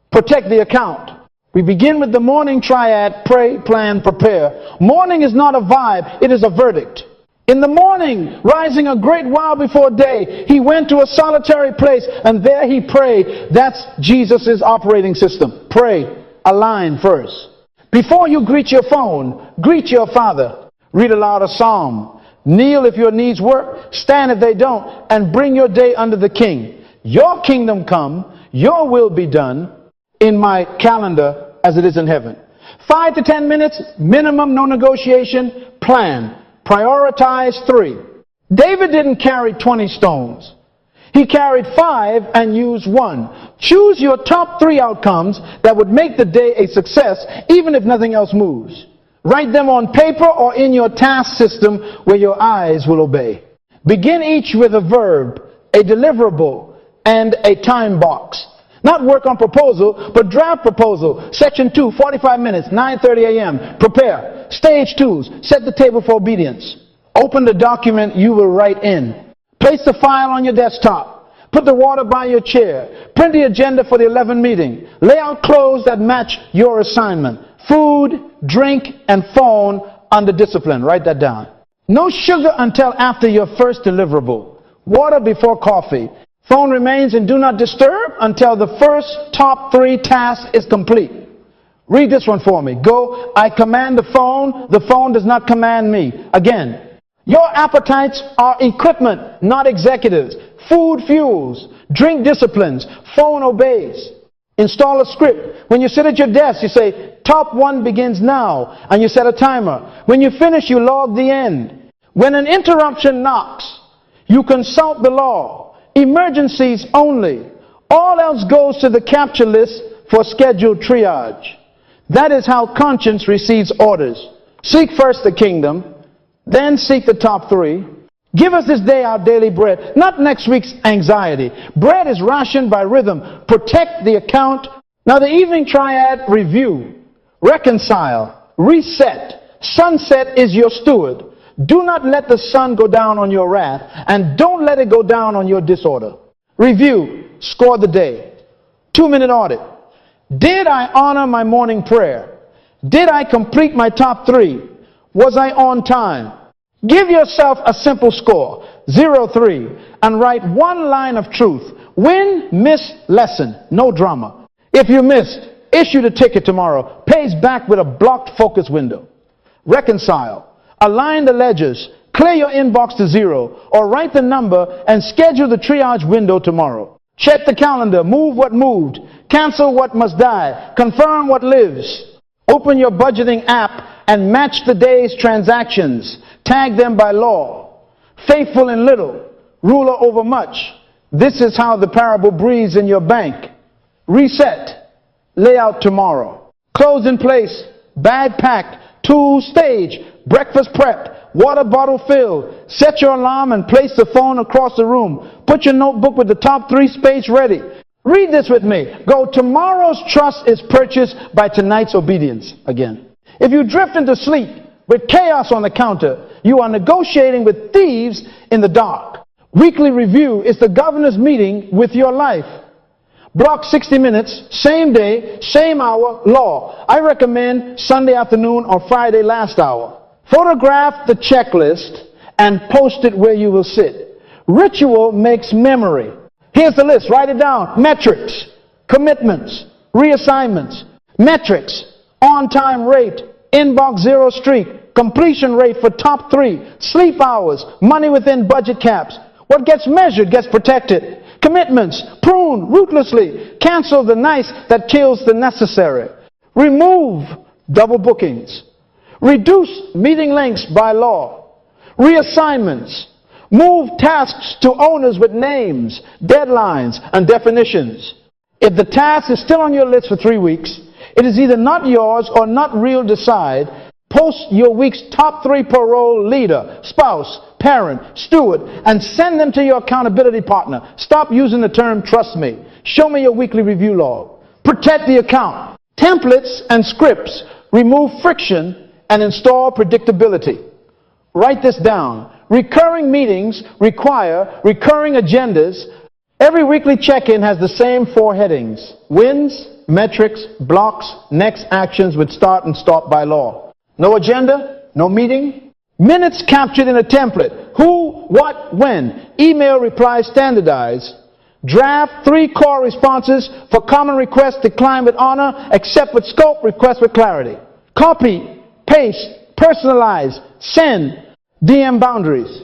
Protect the account. We begin with the morning triad, pray, plan, prepare. Morning is not a vibe, it is a verdict. In the morning, rising a great while before day, he went to a solitary place and there he prayed. That's Jesus' operating system. Pray, align first. Before you greet your phone, greet your Father. Read aloud a psalm. Kneel if your needs work, stand if they don't, and bring your day under the King. Your kingdom come, your will be done in my calendar as it is in heaven. 5 to 10 minutes, minimum, no negotiation, plan. Prioritize 3. David didn't carry 20 stones. He carried 5 and used 1. Choose your top 3 outcomes that would make the day a success, even if nothing else moves. Write them on paper or in your task system where your eyes will obey. Begin each with a verb, a deliverable, and a time box. Not work on proposal, but draft proposal. Section 2, 45 minutes, 9:30 a.m. Prepare. Stage 2s, set the table for obedience. Open the document you will write in. Place the file on your desktop. Put the water by your chair. Print the agenda for the 11 meeting. Lay out clothes that match your assignment. Food, drink, and phone under discipline. Write that down. No sugar until after your first deliverable. Water before coffee. Phone remains in do not disturb until the first top 3 tasks is complete. Read this one for me. Go, I command the phone does not command me. Again, your appetites are equipment, not executives. Food fuels, drink disciplines, phone obeys. Install a script. When you sit at your desk, you say, top 1 begins now, and you set a timer. When you finish, you log the end. When an interruption knocks, you consult the law. Emergencies only. All else goes to the capture list for scheduled triage. That is how conscience receives orders. Seek first the kingdom, then seek the top three. Give us this day our daily bread, not next week's anxiety. Bread is rationed by rhythm. Protect the account. Now the evening triad: review, reconcile, reset. Sunset is your steward. Do not let the sun go down on your wrath, and don't let it go down on your disorder. Review, score the day. 2-minute audit. Did I honor my morning prayer? Did I complete my top three? Was I on time? Give yourself a simple score, 0-3, and write one line of truth. Win, miss, lesson. No drama. If you missed, issue the ticket tomorrow. Pays back with a blocked focus window. Reconcile. Align the ledgers. Clear your inbox to 0, or write the number and schedule the triage window tomorrow. Check the calendar. Move what moved. Cancel what must die. Confirm what lives. Open your budgeting app and match the day's transactions. Tag them by law. Faithful in little, ruler over much. This is how the parable breathes in your bank. Reset. Lay out tomorrow. Clothes in place. Bag packed. Tools staged. Breakfast prepped. Water bottle filled. Set your alarm and place the phone across the room. Put your notebook with the top three space ready. Read this with me. Go, tomorrow's trust is purchased by tonight's obedience. Again. If you drift into sleep with chaos on the counter, you are negotiating with thieves in the dark. Weekly review is the governor's meeting with your life. Block 60 minutes, same day, same hour, law. I recommend Sunday afternoon or Friday last hour. Photograph the checklist and post it where you will sit. Ritual makes memory. Here's the list. Write it down. Metrics, commitments, reassignments. Metrics, on-time rate, inbox zero streak, completion rate for top three, sleep hours, money within budget caps. What gets measured gets protected. Commitments, prune ruthlessly. Cancel the nice that kills the necessary. Remove double bookings. Reduce meeting lengths by law. Reassignments. Move tasks to owners with names, deadlines, and definitions. If the task is still on your list for 3 weeks, it is either not yours or not real. Decide. Post your week's top three parole: leader, spouse, parent, steward, and send them to your accountability partner. Stop using the term trust me. Show me your weekly review log. Protect the account. Templates and scripts remove friction and install predictability. Write this down. Recurring meetings require recurring agendas. Every weekly check-in has the same 4 headings: wins, metrics, blocks, next actions with start and stop by law. No agenda, no meeting. Minutes captured in a template. Who, what, when. Email replies standardized. Draft 3 core responses for common requests: decline with honor, accept with scope, request with clarity. Copy, paste, personalize, send. DM boundaries.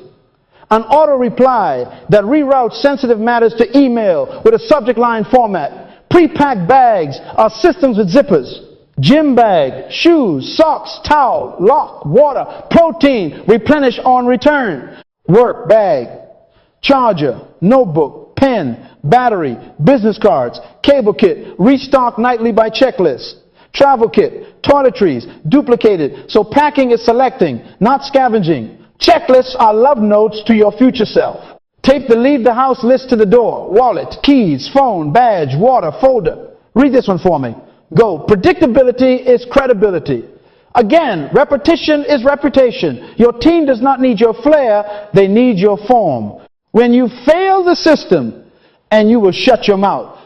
An auto reply that reroutes sensitive matters to email with a subject line format. Pre-packed bags are systems with zippers. Gym bag, shoes, socks, towel, lock, water, protein, replenish on return. Work bag, charger, notebook, pen, battery, business cards, cable kit, restock nightly by checklist. Travel kit, toiletries, duplicated, so packing is selecting, not scavenging. Checklists are love notes to your future self. Tape the leave the house list to the door: wallet, keys, phone, badge, water, folder. Read this one for me. Go. Predictability is credibility. Again, repetition is reputation. Your team does not need your flair, they need your form. When you fail the system, and you will shut your mouth.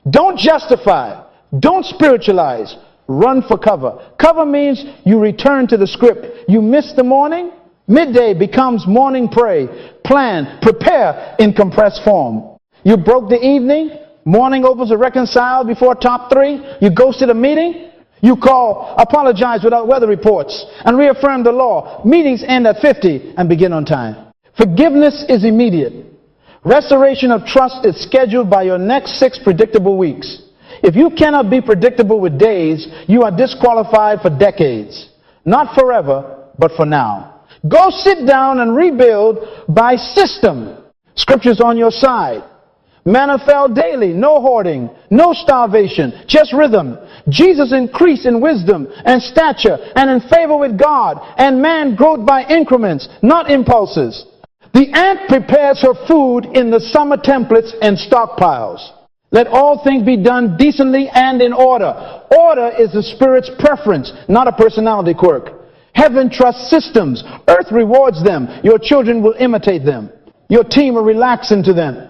Don't justify. Don't spiritualize. Run for cover. Cover means you return to the script. You miss the morning, midday becomes morning pray. Plan, prepare in compressed form. You broke the evening, morning opens a reconcile before top three. You ghosted a meeting, you call, apologize without weather reports, and reaffirm the law. Meetings end at 50 and begin on time. Forgiveness is immediate. Restoration of trust is scheduled by your next 6 predictable weeks. If you cannot be predictable with days, you are disqualified for decades. Not forever, but for now. Go sit down and rebuild by system. Scripture's on your side. Manna fell daily, no hoarding, no starvation, just rhythm. Jesus increased in wisdom and stature and in favor with God, and man growth by increments, not impulses. The ant prepares her food in the summer templates and stockpiles. Let all things be done decently and in order. Order is the Spirit's preference, not a personality quirk. Heaven trusts systems. Earth rewards them. Your children will imitate them. Your team will relax into them.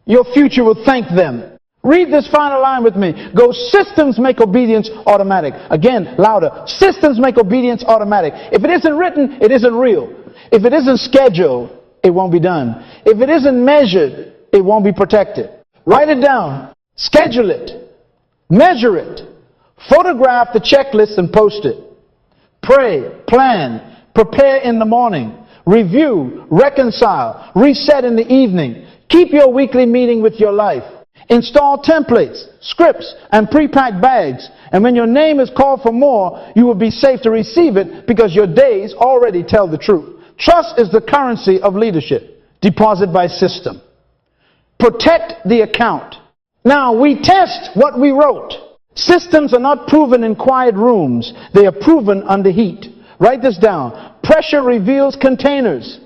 Your future will thank them. Read this final line with me. Go, systems make obedience automatic. Again, louder. Systems make obedience automatic. If it isn't written, it isn't real. If it isn't scheduled, it won't be done. If it isn't measured, it won't be protected. Write it down. Schedule it. Measure it. Photograph the checklist and post it. Pray, plan, prepare in the morning. Review, reconcile, reset in the evening. Keep your weekly meeting with your life. Install templates, scripts, and pre-packed bags. And when your name is called for more, you will be safe to receive it because your days already tell the truth. Trust is the currency of leadership. Deposit by system. Protect the account. Now, we test what we wrote. Systems are not proven in quiet rooms. They are proven under heat. Write this down. Pressure reveals containers.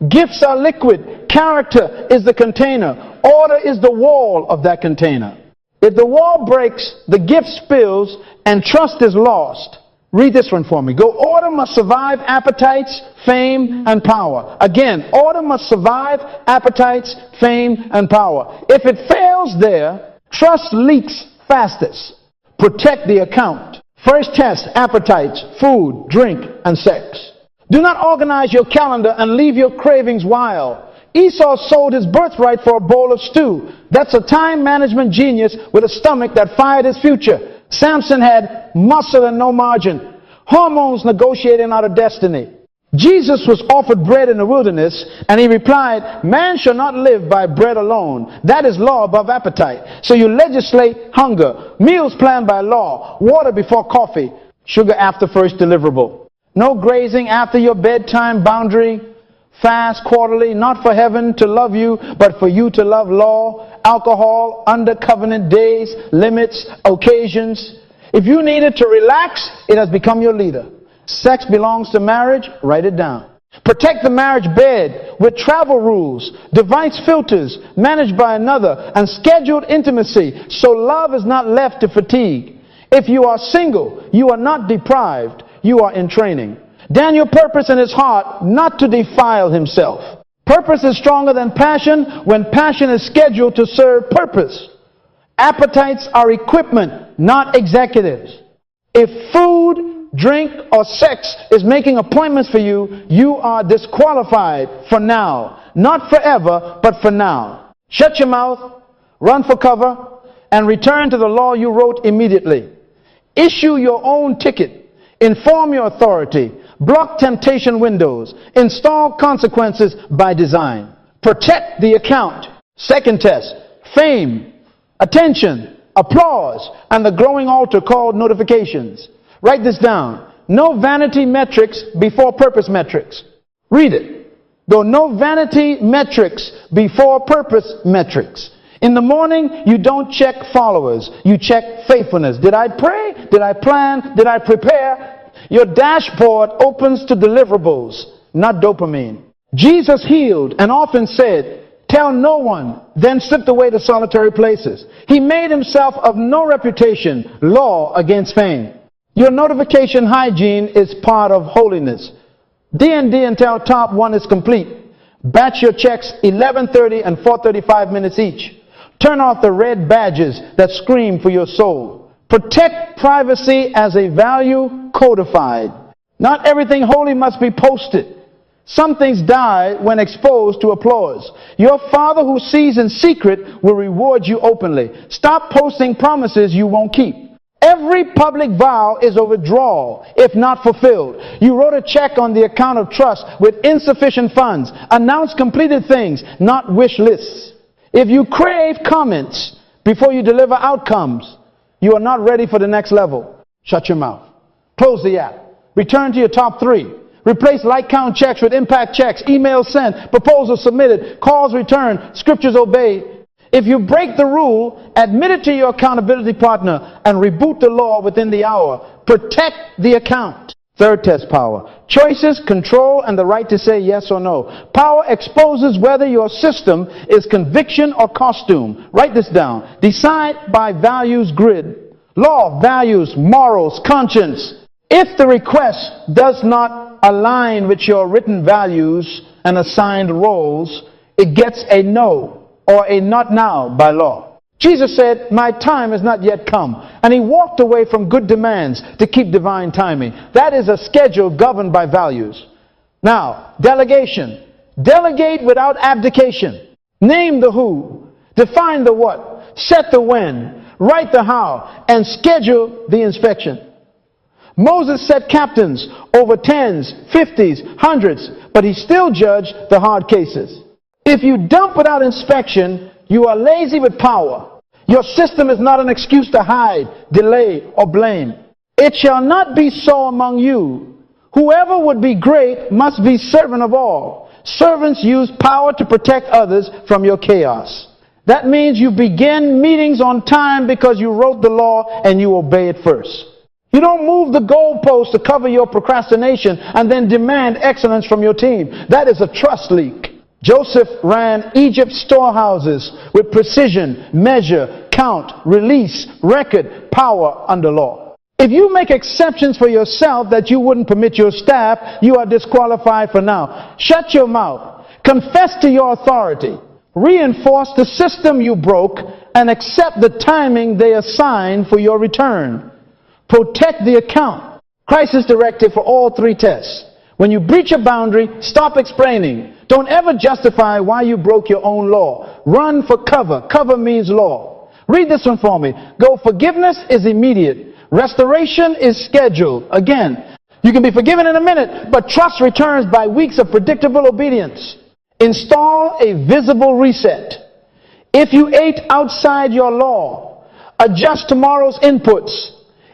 Gifts are liquid. Character is the container. Order is the wall of that container. If the wall breaks, the gift spills, and trust is lost. Read this one for me. Go, order must survive appetites, fame, and power. Again, order must survive appetites, fame, and power. If it fails there, trust leaks fastest. Protect the account. First test, appetites, food, drink, and sex. Do not organize your calendar and leave your cravings wild. Esau sold his birthright for a bowl of stew. That's a time management genius with a stomach that fired his future. Samson had muscle and no margin. Hormones negotiating out of destiny. Jesus was offered bread in the wilderness, and he replied, man shall not live by bread alone. That is law above appetite. So you legislate hunger. Meals planned by law. Water before coffee. Sugar after first deliverable. No grazing after your bedtime boundary. Fast quarterly, not for heaven to love you, but for you to love law. Alcohol, under covenant days, limits, occasions. If you needed to relax, it has become your leader. Sex belongs to marriage, write it down. Protect the marriage bed with travel rules, device filters managed by another, and scheduled intimacy so love is not left to fatigue. If you are single, you are not deprived, you are in training. Daniel purposed in his heart not to defile himself. Purpose is stronger than passion when passion is scheduled to serve purpose. Appetites are equipment, not executives. If food, drink, or sex is making appointments for you, you are disqualified for now. Not forever, but for now. Shut your mouth, run for cover, and return to the law you wrote immediately. Issue your own ticket. Inform your authority. Block temptation windows. Install consequences by design. Protect the account. Second test, fame, attention, applause, and the growing altar called notifications. Write this down. No vanity metrics before purpose metrics. Read it. Go, no vanity metrics before purpose metrics. In the morning, you don't check followers. You check faithfulness. Did I pray? Did I plan? Did I prepare? Your dashboard opens to deliverables, not dopamine. Jesus healed and often said, tell no one, then slipped away to solitary places. He made himself of no reputation, law against fame. Your notification hygiene is part of holiness. D&D until top 1 is complete. Batch your checks 11:30 and 4:35 minutes each. Turn off the red badges that scream for your soul. Protect privacy as a value codified. Not everything holy must be posted. Some things die when exposed to applause. Your Father who sees in secret will reward you openly. Stop posting promises you won't keep. Every public vow is a withdrawal if not fulfilled. You wrote a check on the account of trust with insufficient funds. Announce completed things, not wish lists. If you crave comments before you deliver outcomes, you are not ready for the next level. Shut your mouth. Close the app. Return to your top 3. Replace like count checks with impact checks. Emails sent. Proposals submitted. Calls returned. Scriptures obeyed. If you break the rule, admit it to your accountability partner and reboot the law within the hour. Protect the account. Third test power. Choices, control, and the right to say yes or no. Power exposes whether your system is conviction or costume. Write this down. Decide by values grid. Law, values, morals, conscience. If the request does not align with your written values and assigned roles, it gets a no or a not now by law. Jesus said, my time has not yet come. And he walked away from good demands to keep divine timing. That is a schedule governed by values. Now, delegation. Delegate without abdication. Name the who. Define the what. Set the when. Write the how. And schedule the inspection. Moses set captains over 10s, 50s, hundreds, but he still judged the hard cases. If you dump without inspection, you are lazy with power. Your system is not an excuse to hide, delay, or blame. It shall not be so among you. Whoever would be great must be servant of all. Servants use power to protect others from your chaos. That means you begin meetings on time because you wrote the law and you obey it first. You don't move the goalpost to cover your procrastination and then demand excellence from your team. That is a trust leak. Joseph ran Egypt's storehouses with precision, measure, count, release, record, power under law. If you make exceptions for yourself that you wouldn't permit your staff, you are disqualified for now. Shut your mouth. Confess to your authority. Reinforce the system you broke and accept the timing they assign for your return. Protect the account. Crisis directive for all three tests. When you breach a boundary, stop explaining. Don't ever justify why you broke your own law. Run for cover. Cover means law. Read this one for me. Go, forgiveness is immediate. Restoration is scheduled. Again, you can be forgiven in a minute, but trust returns by weeks of predictable obedience. Install a visible reset. If you ate outside your law, adjust tomorrow's inputs.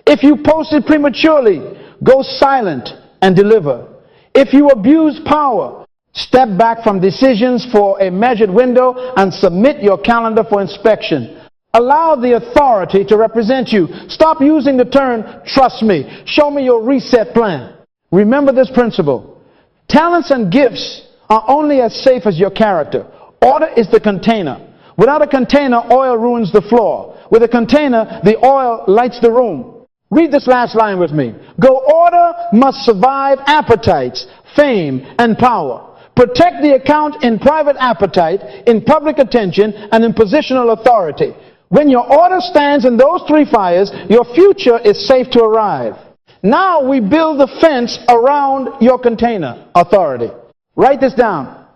If you posted prematurely, go silent and deliver. If you abuse power, step back from decisions for a measured window and submit your calendar for inspection. Allow the authority to represent you. Stop using the term, trust me. Show me your reset plan. Remember this principle. Talents and gifts are only as safe as your character. Order is the container. Without a container, oil ruins the floor. With a container, the oil lights the room. Read this last line with me. Go, order must survive appetites, fame, and power. Protect the account in private appetite, in public attention, and in positional authority. When your order stands in those three fires, your future is safe to arrive. Now we build the fence around your container, authority. Write this down.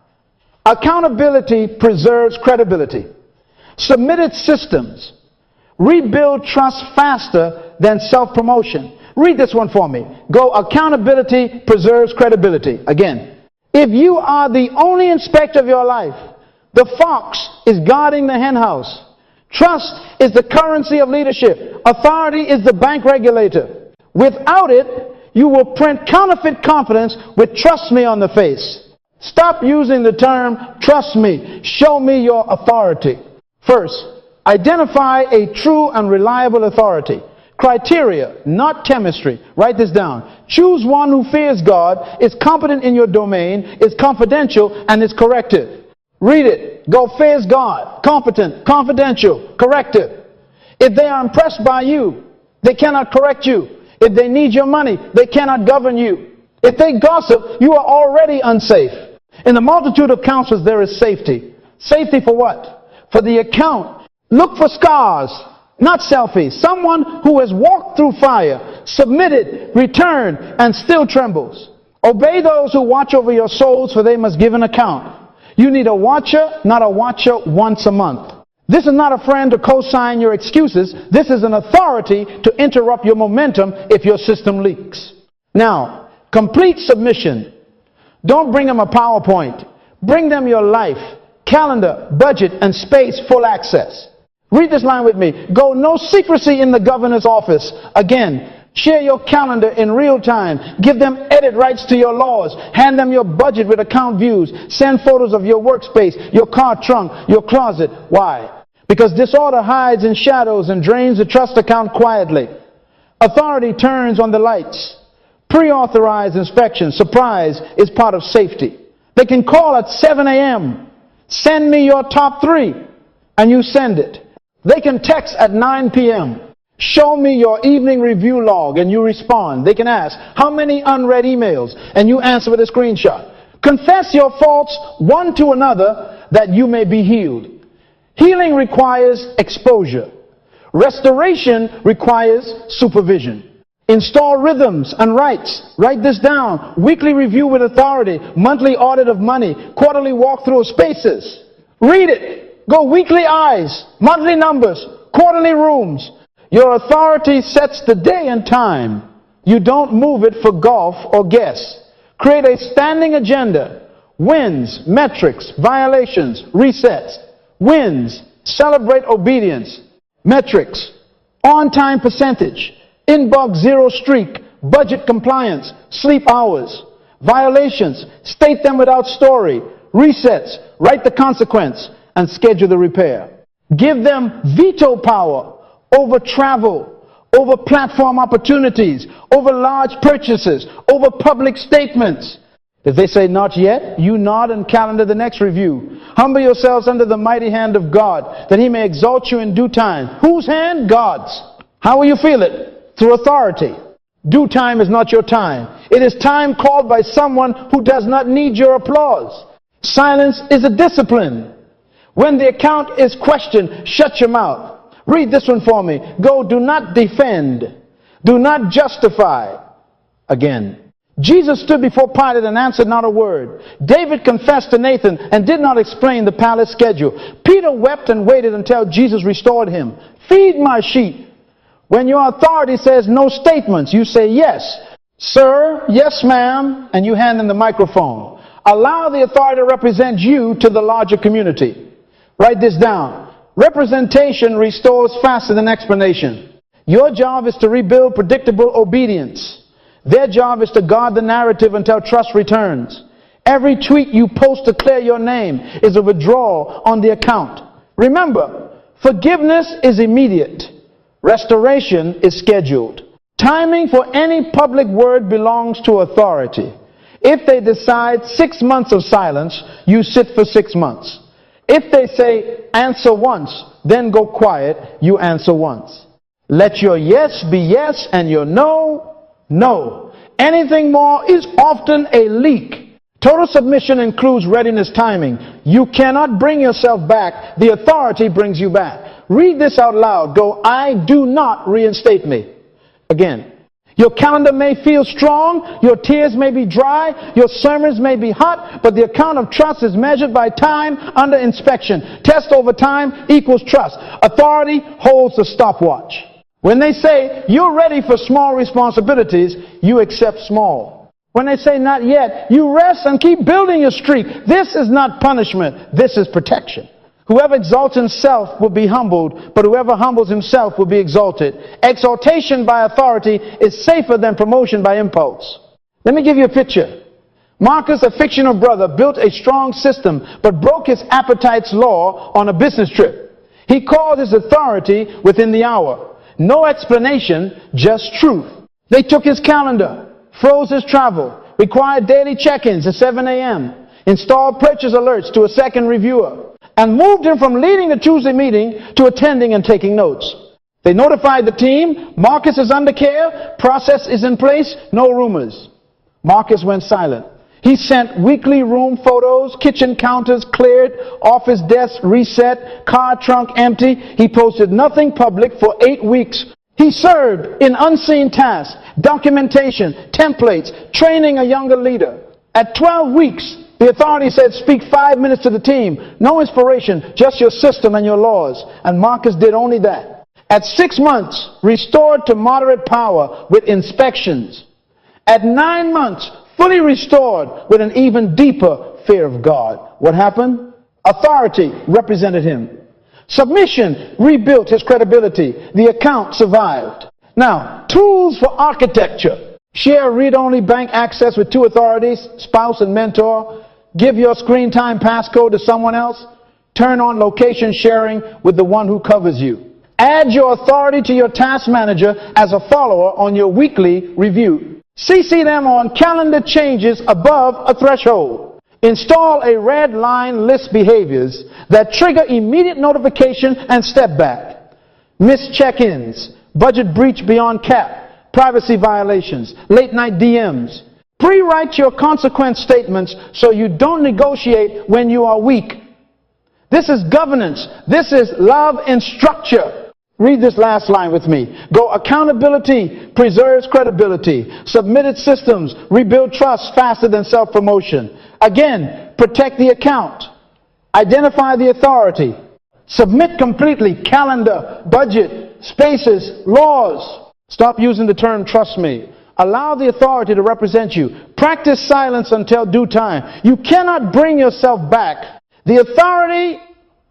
Accountability preserves credibility. Submitted systems rebuild trust faster than self-promotion. Read this one for me. Go, accountability preserves credibility. Again, if you are the only inspector of your life, the fox is guarding the hen house. Trust is the currency of leadership. Authority is the bank regulator. Without it, you will print counterfeit confidence with trust me on the face. Stop using the term trust me. Show me your authority. First, identify a true and reliable authority. Criteria, not chemistry. Write this down. Choose one who fears God, is competent in your domain, is confidential, and is corrective. Read it. Go, fears God, competent, confidential, corrective. If they are impressed by you, they cannot correct you. If they need your money, they cannot govern you. If they gossip, you are already unsafe. In the multitude of counselors, there is safety. Safety for what? For the account. Look for scars, not selfies. Someone who has walked through fire, submitted, returned, and still trembles. Obey those who watch over your souls, for they must give an account. You need a watcher, not a watcher once a month. This is not a friend to co-sign your excuses. This is an authority to interrupt your momentum if your system leaks. Now, complete submission. Don't bring them a PowerPoint. Bring them your life, calendar, budget, and space, full access. Read this line with me. Go, no secrecy in the governor's office. Again, share your calendar in real time. Give them edit rights to your laws. Hand them your budget with account views. Send photos of your workspace, your car trunk, your closet. Why? Because disorder hides in shadows and drains the trust account quietly. Authority turns on the lights. Pre-authorized inspection, surprise, is part of safety. They can call at 7 a.m. Send me your top 3. And you send it. They can text at 9 p.m. Show me your evening review log, and you respond. They can ask, how many unread emails? And you answer with a screenshot. Confess your faults one to another that you may be healed. Healing requires exposure. Restoration requires supervision. Install rhythms and rites. Write this down. Weekly review with authority. Monthly audit of money. Quarterly walkthrough of spaces. Read it. Go weekly eyes. Monthly numbers. Quarterly rooms. Your authority sets the day and time. You don't move it for golf or guess. Create a standing agenda. Wins, metrics, violations, resets. Wins, celebrate obedience. Metrics, on-time percentage, inbox zero streak, budget compliance, sleep hours. Violations, state them without story. Resets, write the consequence and schedule the repair. Give them veto power over travel, over platform opportunities, over large purchases, over public statements. If they say not yet, you nod and calendar the next review. Humble yourselves under the mighty hand of God, that he may exalt you in due time. Whose hand? God's. How will you feel it? Through authority. Due time is not your time. It is time called by someone who does not need your applause. Silence is a discipline. When the account is questioned, shut your mouth. Read this one for me. Go, do not defend. Do not justify. Again. Jesus stood before Pilate and answered not a word. David confessed to Nathan and did not explain the palace schedule. Peter wept and waited until Jesus restored him. Feed my sheep. When your authority says no statements, you say yes, sir, yes, ma'am, and you hand them the microphone. Allow the authority to represent you to the larger community. Write this down. Representation restores faster than explanation. Your job is to rebuild predictable obedience. Their job is to guard the narrative until trust returns. Every tweet you post to clear your name is a withdrawal on the account. Remember, forgiveness is immediate. Restoration is scheduled. Timing for any public word belongs to authority. If they decide 6 months of silence, you sit for 6 months. If they say answer once, then go quiet, you answer once. Let your yes be yes and your no, no. Anything more is often a leak. Total submission includes readiness timing. You cannot bring yourself back. The authority brings you back. Read this out loud. Go, I do not reinstate me. Again. Your calendar may feel strong, your tears may be dry, your sermons may be hot, but the account of trust is measured by time under inspection. Test over time equals trust. Authority holds the stopwatch. When they say, you're ready for small responsibilities, you accept small. When they say not yet, you rest and keep building your streak. This is not punishment, this is protection. Whoever exalts himself will be humbled, but whoever humbles himself will be exalted. Exaltation by authority is safer than promotion by impulse. Let me give you a picture. Marcus, a fictional brother, built a strong system, but broke his appetite's law on a business trip. He called his authority within the hour. No explanation, just truth. They took his calendar, froze his travel, required daily check-ins at 7 a.m., installed purchase alerts to a second reviewer, and moved him from leading the Tuesday meeting to attending and taking notes. They notified the team, Marcus is under care, process is in place, no rumors. Marcus went silent. He sent weekly room photos, kitchen counters cleared, office desk reset, car trunk empty. He posted nothing public for 8 weeks. He served in unseen tasks, documentation, templates, training a younger leader. At 12 weeks, the authority said, speak 5 minutes to the team. No inspiration, just your system and your laws. And Marcus did only that. At 6 months, restored to moderate power with inspections. At 9 months, fully restored with an even deeper fear of God. What happened? Authority represented him. Submission rebuilt his credibility. The account survived. Now, tools for architecture. Share read-only bank access with 2 authorities, spouse and mentor. Give your screen time passcode to someone else. Turn on location sharing with the one who covers you. Add your authority to your task manager as a follower on your weekly review. CC them on calendar changes above a threshold. Install a red line list behaviors that trigger immediate notification and step back. Missed check-ins, budget breach beyond cap, privacy violations, late night DMs. Pre-write your consequence statements so you don't negotiate when you are weak. This is governance. This is love in structure. Read this last line with me. Go, accountability preserves credibility. Submitted systems rebuild trust faster than self-promotion. Again, protect the account. Identify the authority. Submit completely. Calendar, budget, spaces, laws. Stop using the term trust me. Allow the authority to represent you. Practice silence until due time. You cannot bring yourself back. The authority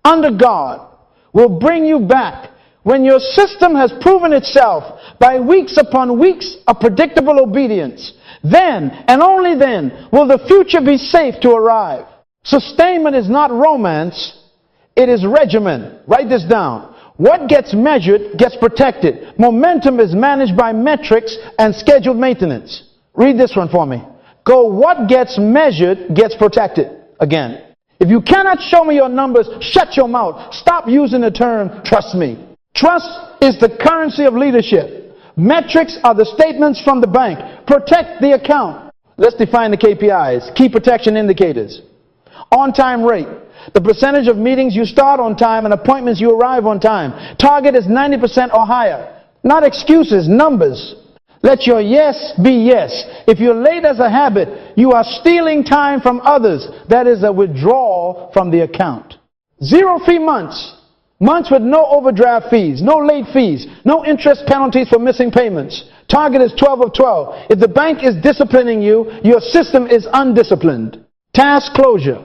under God will bring you back when your system has proven itself by weeks upon weeks of predictable obedience. Then, and only then, will the future be safe to arrive. Sustainment is not romance, it is regimen. Write this down. What gets measured gets protected. Momentum is managed by metrics and scheduled maintenance. Read this one for me. Go, what gets measured gets protected. Again. If you cannot show me your numbers, shut your mouth. Stop using the term trust me. Trust is the currency of leadership. Metrics are the statements from the bank. Protect the account. Let's define the KPIs, key protection indicators. On-time rate, the percentage of meetings you start on time and appointments you arrive on time. Target is 90% or higher. Not excuses, numbers. Let your yes be yes. If you're late as a habit, you are stealing time from others. That is a withdrawal from the account. 0 fee months. Months with no overdraft fees, no late fees, no interest penalties for missing payments. Target is 12 of 12. If the bank is disciplining you, your system is undisciplined. Task closure.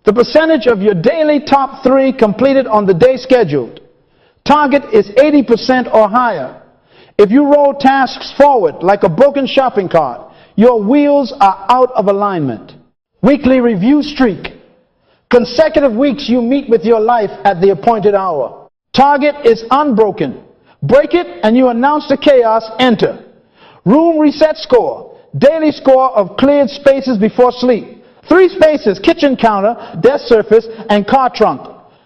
The percentage of your daily top 3 completed on the day scheduled. Target is 80% or higher. If you roll tasks forward like a broken shopping cart, your wheels are out of alignment. Weekly review streak. Consecutive weeks you meet with your life at the appointed hour. Target is unbroken. Break it and you announce the chaos, enter. Room reset score. Daily score of cleared spaces before sleep. 3 spaces, kitchen counter, desk surface, and car trunk.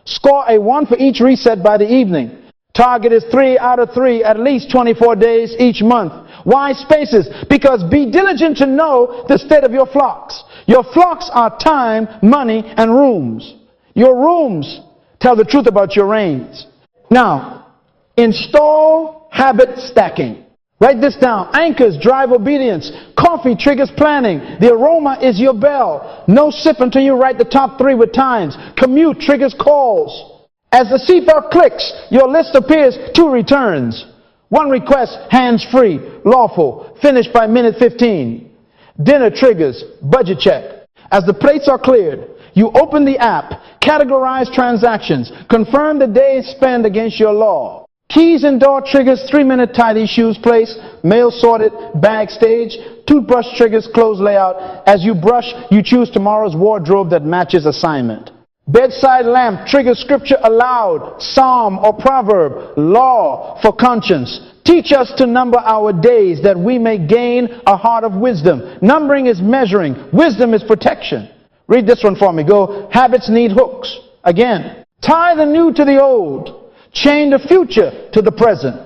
Score a 1 for each reset by the evening. Target is 3 out of 3, at least 24 days each month. Why spaces? Because be diligent to know the state of your flocks. Your flocks are time, money, and rooms. Your rooms tell the truth about your reigns. Now, install habit stacking. Write this down. Anchors drive obedience. Coffee triggers planning. The aroma is your bell. No sip until you write the top 3 with times. Commute triggers calls. As the seatbelt clicks, your list appears 2 returns. 1 request, hands-free, lawful, finished by minute 15. Dinner triggers, budget check. As the plates are cleared, you open the app, categorize transactions, confirm the day's spend against your law. Keys and door triggers, 3-minute tidy, shoes placed, mail sorted, bag stage. Toothbrush triggers, clothes layout. As you brush, you choose tomorrow's wardrobe that matches assignment. Bedside lamp triggers scripture aloud, psalm or proverb, law for conscience. Teach us to number our days that we may gain a heart of wisdom. Numbering is measuring. Wisdom is protection. Read this one for me. Go, habits need hooks. Again, tie the new to the old. Chain the future to the present.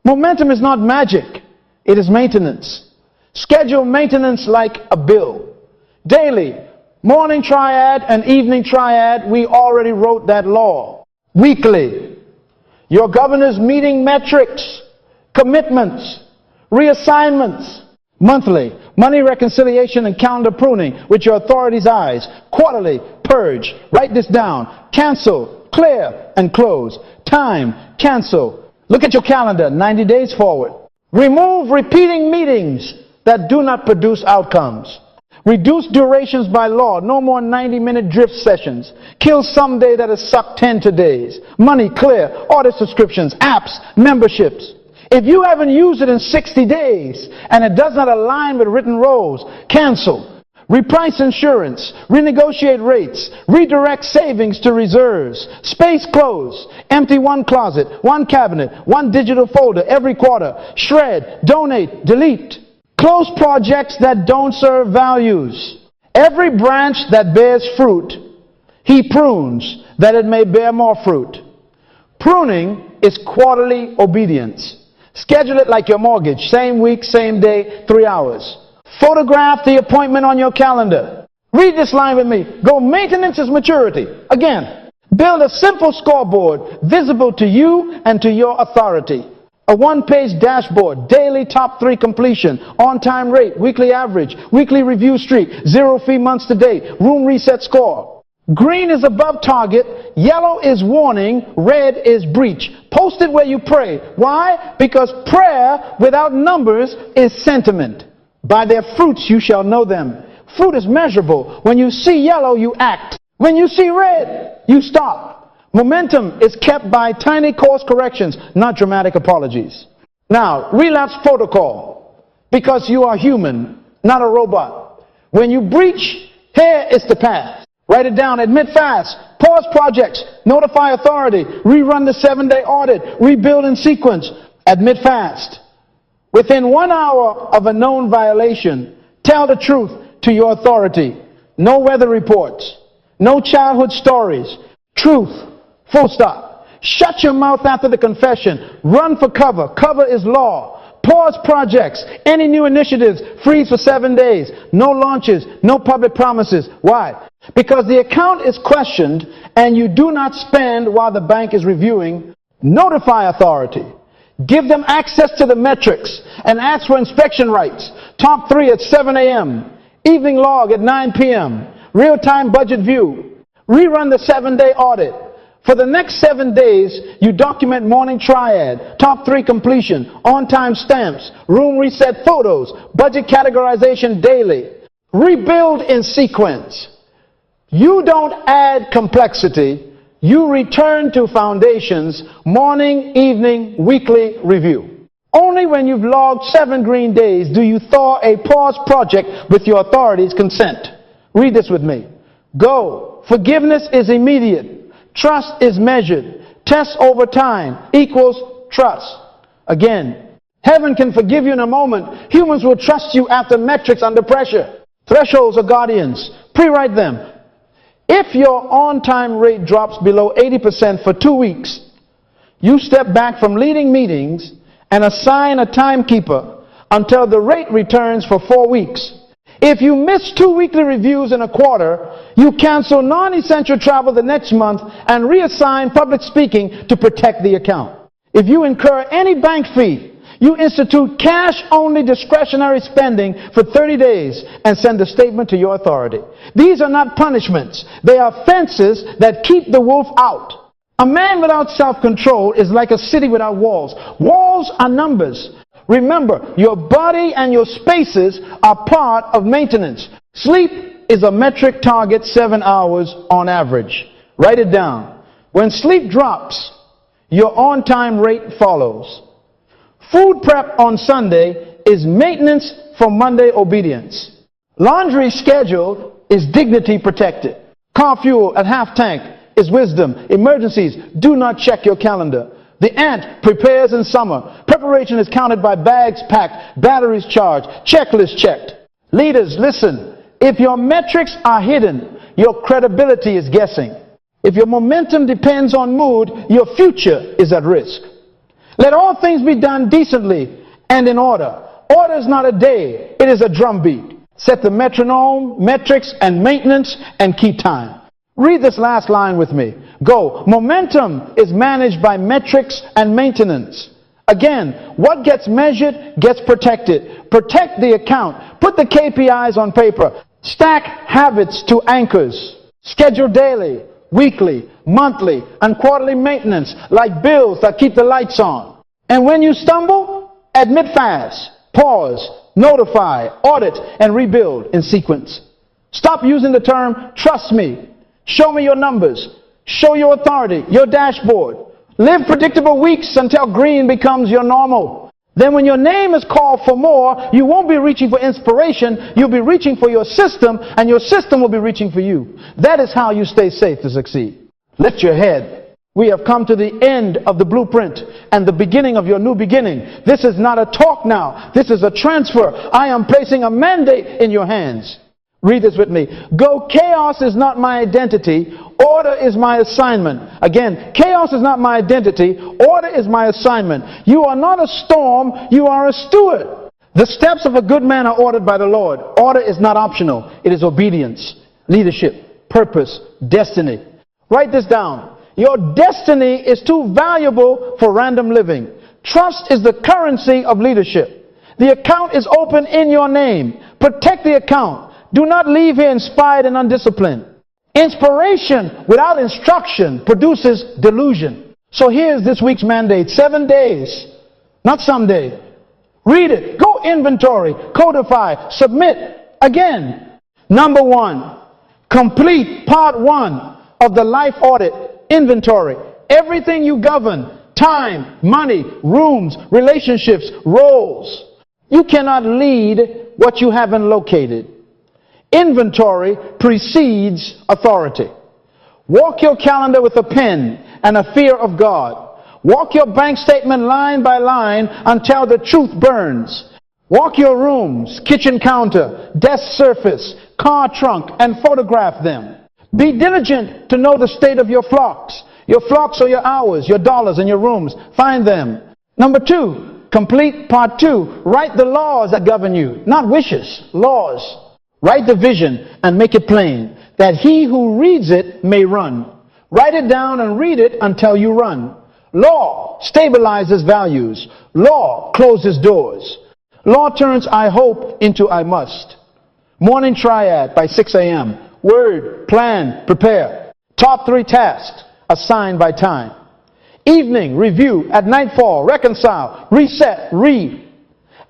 Momentum is not magic. It is maintenance. Schedule maintenance like a bill. Daily. Morning triad and evening triad, we already wrote that law. Weekly, your governor's meeting metrics, commitments, reassignments. Monthly, money reconciliation and calendar pruning with your authority's eyes. Quarterly, purge. Write this down. Cancel, clear, and close. Time, cancel. Look at your calendar, 90 days forward. Remove repeating meetings that do not produce outcomes. Reduce durations by law. No more 90-minute drift sessions. Kill someday that has sucked 10 days. Money clear. Audit subscriptions, apps, memberships. If you haven't used it in 60 days and it does not align with written roles, cancel. reprice insurance, renegotiate rates, redirect savings to reserves, space close, empty one closet, one cabinet, one digital folder every quarter, shred, donate, delete, close projects that don't serve values. Every branch that bears fruit, he prunes that it may bear more fruit. Pruning is quarterly obedience. Schedule it like your mortgage, same week, same day, 3 hours. Photograph the appointment on your calendar. Read this line with me. Go, maintenance is maturity. Again, build a simple scoreboard visible to you and to your authority. A one-page dashboard, daily top 3 completion, on-time rate, weekly average, weekly review streak, 0 fee months to date, room reset score. Green is above target, yellow is warning, red is breach. Post it where you pray. Why? Because prayer without numbers is sentiment. By their fruits you shall know them. Fruit is measurable. When you see yellow, you act. When you see red, you stop. Momentum is kept by tiny course corrections, not dramatic apologies. Now, relapse protocol. Because you are human, not a robot. When you breach, here is the path. Write it down. Admit fast. Pause projects. Notify authority. Rerun the 7-day audit. Rebuild in sequence. Admit fast. Within 1 hour of a known violation, tell the truth to your authority. No weather reports. No childhood stories. Truth. Full stop. Shut your mouth after the confession. Run for cover. Cover is law. Pause projects. Any new initiatives, freeze for 7 days. No launches. No public promises. Why? Because the account is questioned and you do not spend while the bank is reviewing. Notify authority. Give them access to the metrics and ask for inspection rights. Top 3 at 7 a.m. Evening log at 9 p.m. Real-time budget view. Rerun the 7-day audit. For the next 7 days, you document morning triad, top 3 completion, on-time stamps, room reset photos, budget categorization daily. Rebuild in sequence. You don't add complexity. You return to foundations, morning, evening, weekly review. Only when you've logged 7 green days do you thaw a pause project with your authority's consent. Read this with me. Go. Forgiveness is immediate. Trust is measured. Test over time equals trust. Again, heaven can forgive you in a moment. Humans will trust you after metrics under pressure. Thresholds are guardians. Pre-write them. If your on-time rate drops below 80% for 2 weeks, you step back from leading meetings and assign a timekeeper until the rate returns for 4 weeks. If you miss 2 weekly reviews in a quarter, you cancel non-essential travel the next month and reassign public speaking to protect the account. If you incur any bank fee, you institute cash-only discretionary spending for 30 days and send a statement to your authority. These are not punishments. They are fences that keep the wolf out. A man without self-control is like a city without walls. Walls are numbers. Remember, your body and your spaces are part of maintenance. Sleep is a metric target, 7 hours on average. Write it down. When sleep drops, your on-time rate follows. Food prep on Sunday is maintenance for Monday obedience. Laundry scheduled is dignity protected. Car fuel at half tank is wisdom. Emergencies, do not check your calendar. The ant prepares in summer. Preparation is counted by bags packed, batteries charged, checklist checked. Leaders, listen. If your metrics are hidden, your credibility is guessing. If your momentum depends on mood, your future is at risk. Let all things be done decently and in order. Order is not a day, it is a drumbeat. Set the metronome, metrics, and maintenance, and keep time. Read this last line with me. Go. Momentum is managed by metrics and maintenance. Again, what gets measured gets protected. Protect the account. Put the KPIs on paper. Stack habits to anchors. Schedule daily, weekly, monthly, and quarterly maintenance like bills that keep the lights on. And when you stumble, admit fast, pause, notify, audit, and rebuild in sequence. Stop using the term, trust me. Show me your numbers. Show your authority, your dashboard. Live predictable weeks until green becomes your normal. Then when your name is called for more, you won't be reaching for inspiration. You'll be reaching for your system, and your system will be reaching for you. That is how you stay safe to succeed. Lift your head. We have come to the end of the blueprint and the beginning of your new beginning. This is not a talk now. This is a transfer. I am placing a mandate in your hands. Read this with me. Go, chaos is not my identity. Order is my assignment. Again, chaos is not my identity. Order is my assignment. You are not a storm. You are a steward. The steps of a good man are ordered by the Lord. Order is not optional. It is obedience, leadership, purpose, destiny. Write this down. Your destiny is too valuable for random living. Trust is the currency of leadership. The account is open in your name. Protect the account. Do not leave here inspired and undisciplined. Inspiration without instruction produces delusion. So here's this week's mandate. 7 days, not someday. Read it. Go inventory, codify, submit. Again. Number 1, complete part 1 of the life audit inventory. Everything you govern, time, money, rooms, relationships, roles. You cannot lead what you haven't located. Inventory precedes authority. Walk your calendar with a pen and a fear of God. Walk your bank statement line by line until the truth burns. Walk your rooms, kitchen counter, desk surface, car trunk, and photograph them. Be diligent to know the state of your flocks. Your flocks are your hours, your dollars, and your rooms. Find them. Number 2, complete part 2. Write the laws that govern you, not wishes, laws. Write the vision and make it plain, that he who reads it may run. Write it down and read it until you run. Law stabilizes values. Law closes doors. Law turns I hope into I must. Morning triad by 6 a.m. Word, plan, prepare. Top 3 tasks assigned by time. Evening review at nightfall. Reconcile, reset, read.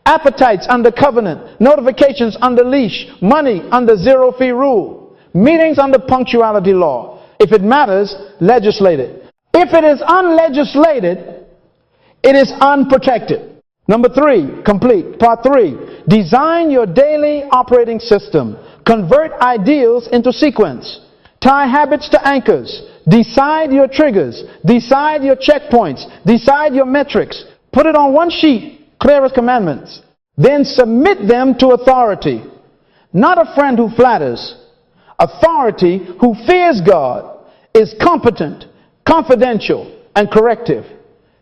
Appetites under covenant, notifications under leash, money under zero fee rule, meetings under punctuality law. If it matters, legislate it. If it is unlegislated, it is unprotected. Number 3, complete. Part 3, design your daily operating system. Convert ideals into sequence. Tie habits to anchors. Decide your triggers. Decide your checkpoints. Decide your metrics. Put it on one sheet. Clear as commandments. Then submit them to authority. Not a friend who flatters. Authority who fears God, is competent, confidential, and corrective.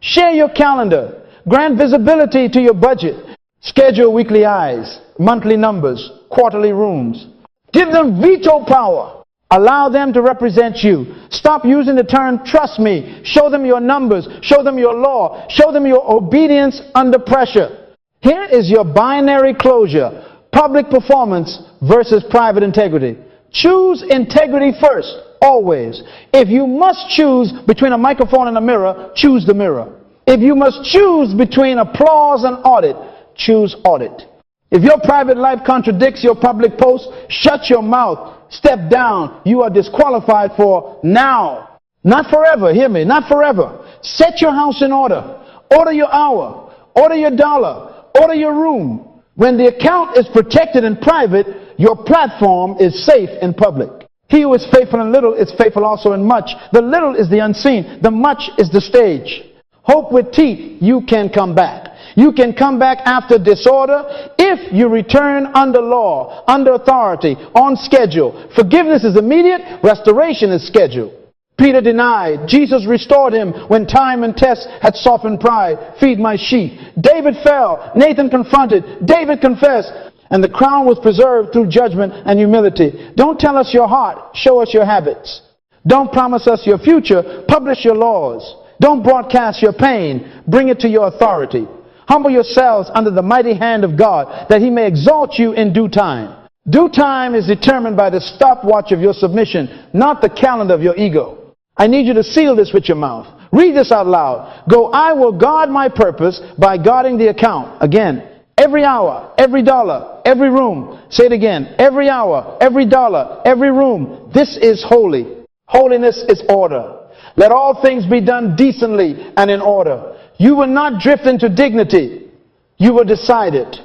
Share your calendar. Grant visibility to your budget. Schedule weekly eyes, monthly numbers, quarterly rooms. Give them veto power. Allow them to represent you. Stop using the term trust me. Show them your numbers. Show them your law. Show them your obedience under pressure. Here is your binary closure. Public performance versus private integrity. Choose integrity first, always. If you must choose between a microphone and a mirror, choose the mirror. If you must choose between applause and audit, choose audit. If your private life contradicts your public post, shut your mouth. Step down. You are disqualified for now. Not forever. Hear me. Not forever. Set your house in order. Order your hour. Order your dollar. Order your room. When the account is protected in private, your platform is safe in public. He who is faithful in little is faithful also in much. The little is the unseen. The much is the stage. Hope with teeth, you can come back. You can come back after disorder if you return under law, under authority, on schedule. Forgiveness is immediate. Restoration is scheduled. Peter denied. Jesus restored him when time and tests had softened pride. Feed my sheep. David fell. Nathan confronted. David confessed. And the crown was preserved through judgment and humility. Don't tell us your heart. Show us your habits. Don't promise us your future. Publish your laws. Don't broadcast your pain. Bring it to your authority. Humble yourselves under the mighty hand of God, that he may exalt you in due time. Due time is determined by the stopwatch of your submission, not the calendar of your ego. I need you to seal this with your mouth. Read this out loud. Go, I will guard my purpose by guarding the account. Again, every hour, every dollar, every room. Say it again. Every hour, every dollar, every room. This is holy. Holiness is order. Let all things be done decently and in order. You will not drift into dignity. You will decide it.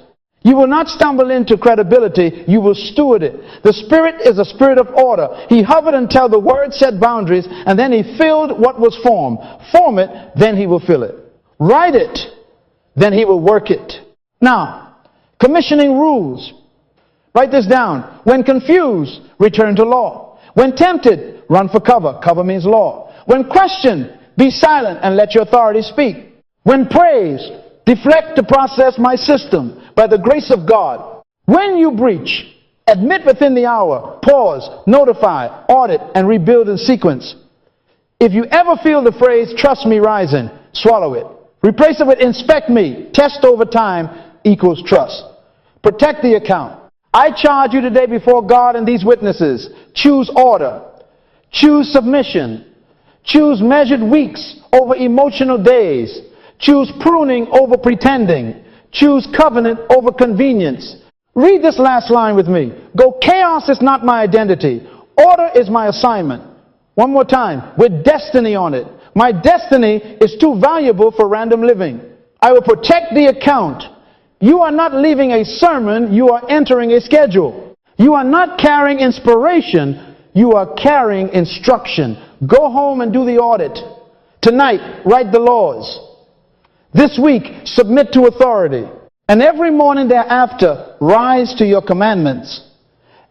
You will not stumble into credibility. You will steward it. The Spirit is a spirit of order. He hovered until the Word set boundaries, and then He filled what was formed. Form it, then He will fill it. Write it, then He will work it. Now, commissioning rules. Write this down. When confused, return to law. When tempted, run for cover. Cover means law. When questioned, be silent and let your authority speak. When praised, deflect to process my system by the grace of God. When you breach, admit within the hour, pause, notify, audit, and rebuild in sequence. If you ever feel the phrase, trust me rising, swallow it. Replace it with inspect me, test over time equals trust. Protect the account. I charge you today before God and these witnesses. Choose order. Choose submission. Choose measured weeks over emotional days. Choose pruning over pretending. Choose covenant over convenience. Read this last line with me. Go, chaos is not my identity. Order is my assignment. One more time. With destiny on it. My destiny is too valuable for random living. I will protect the account. You are not leaving a sermon. You are entering a schedule. You are not carrying inspiration. You are carrying instruction. Go home and do the audit. Tonight, write the laws. This week, submit to authority. And every morning thereafter, rise to your commandments.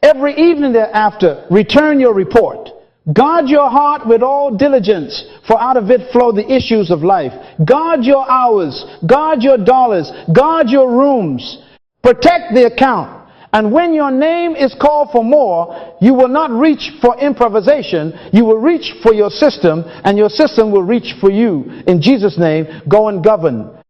Every evening thereafter, return your report. Guard your heart with all diligence, for out of it flow the issues of life. Guard your hours. Guard your dollars. Guard your rooms. Protect the account. And when your name is called for more, you will not reach for improvisation. You will reach for your system, and your system will reach for you. In Jesus' name, go and govern.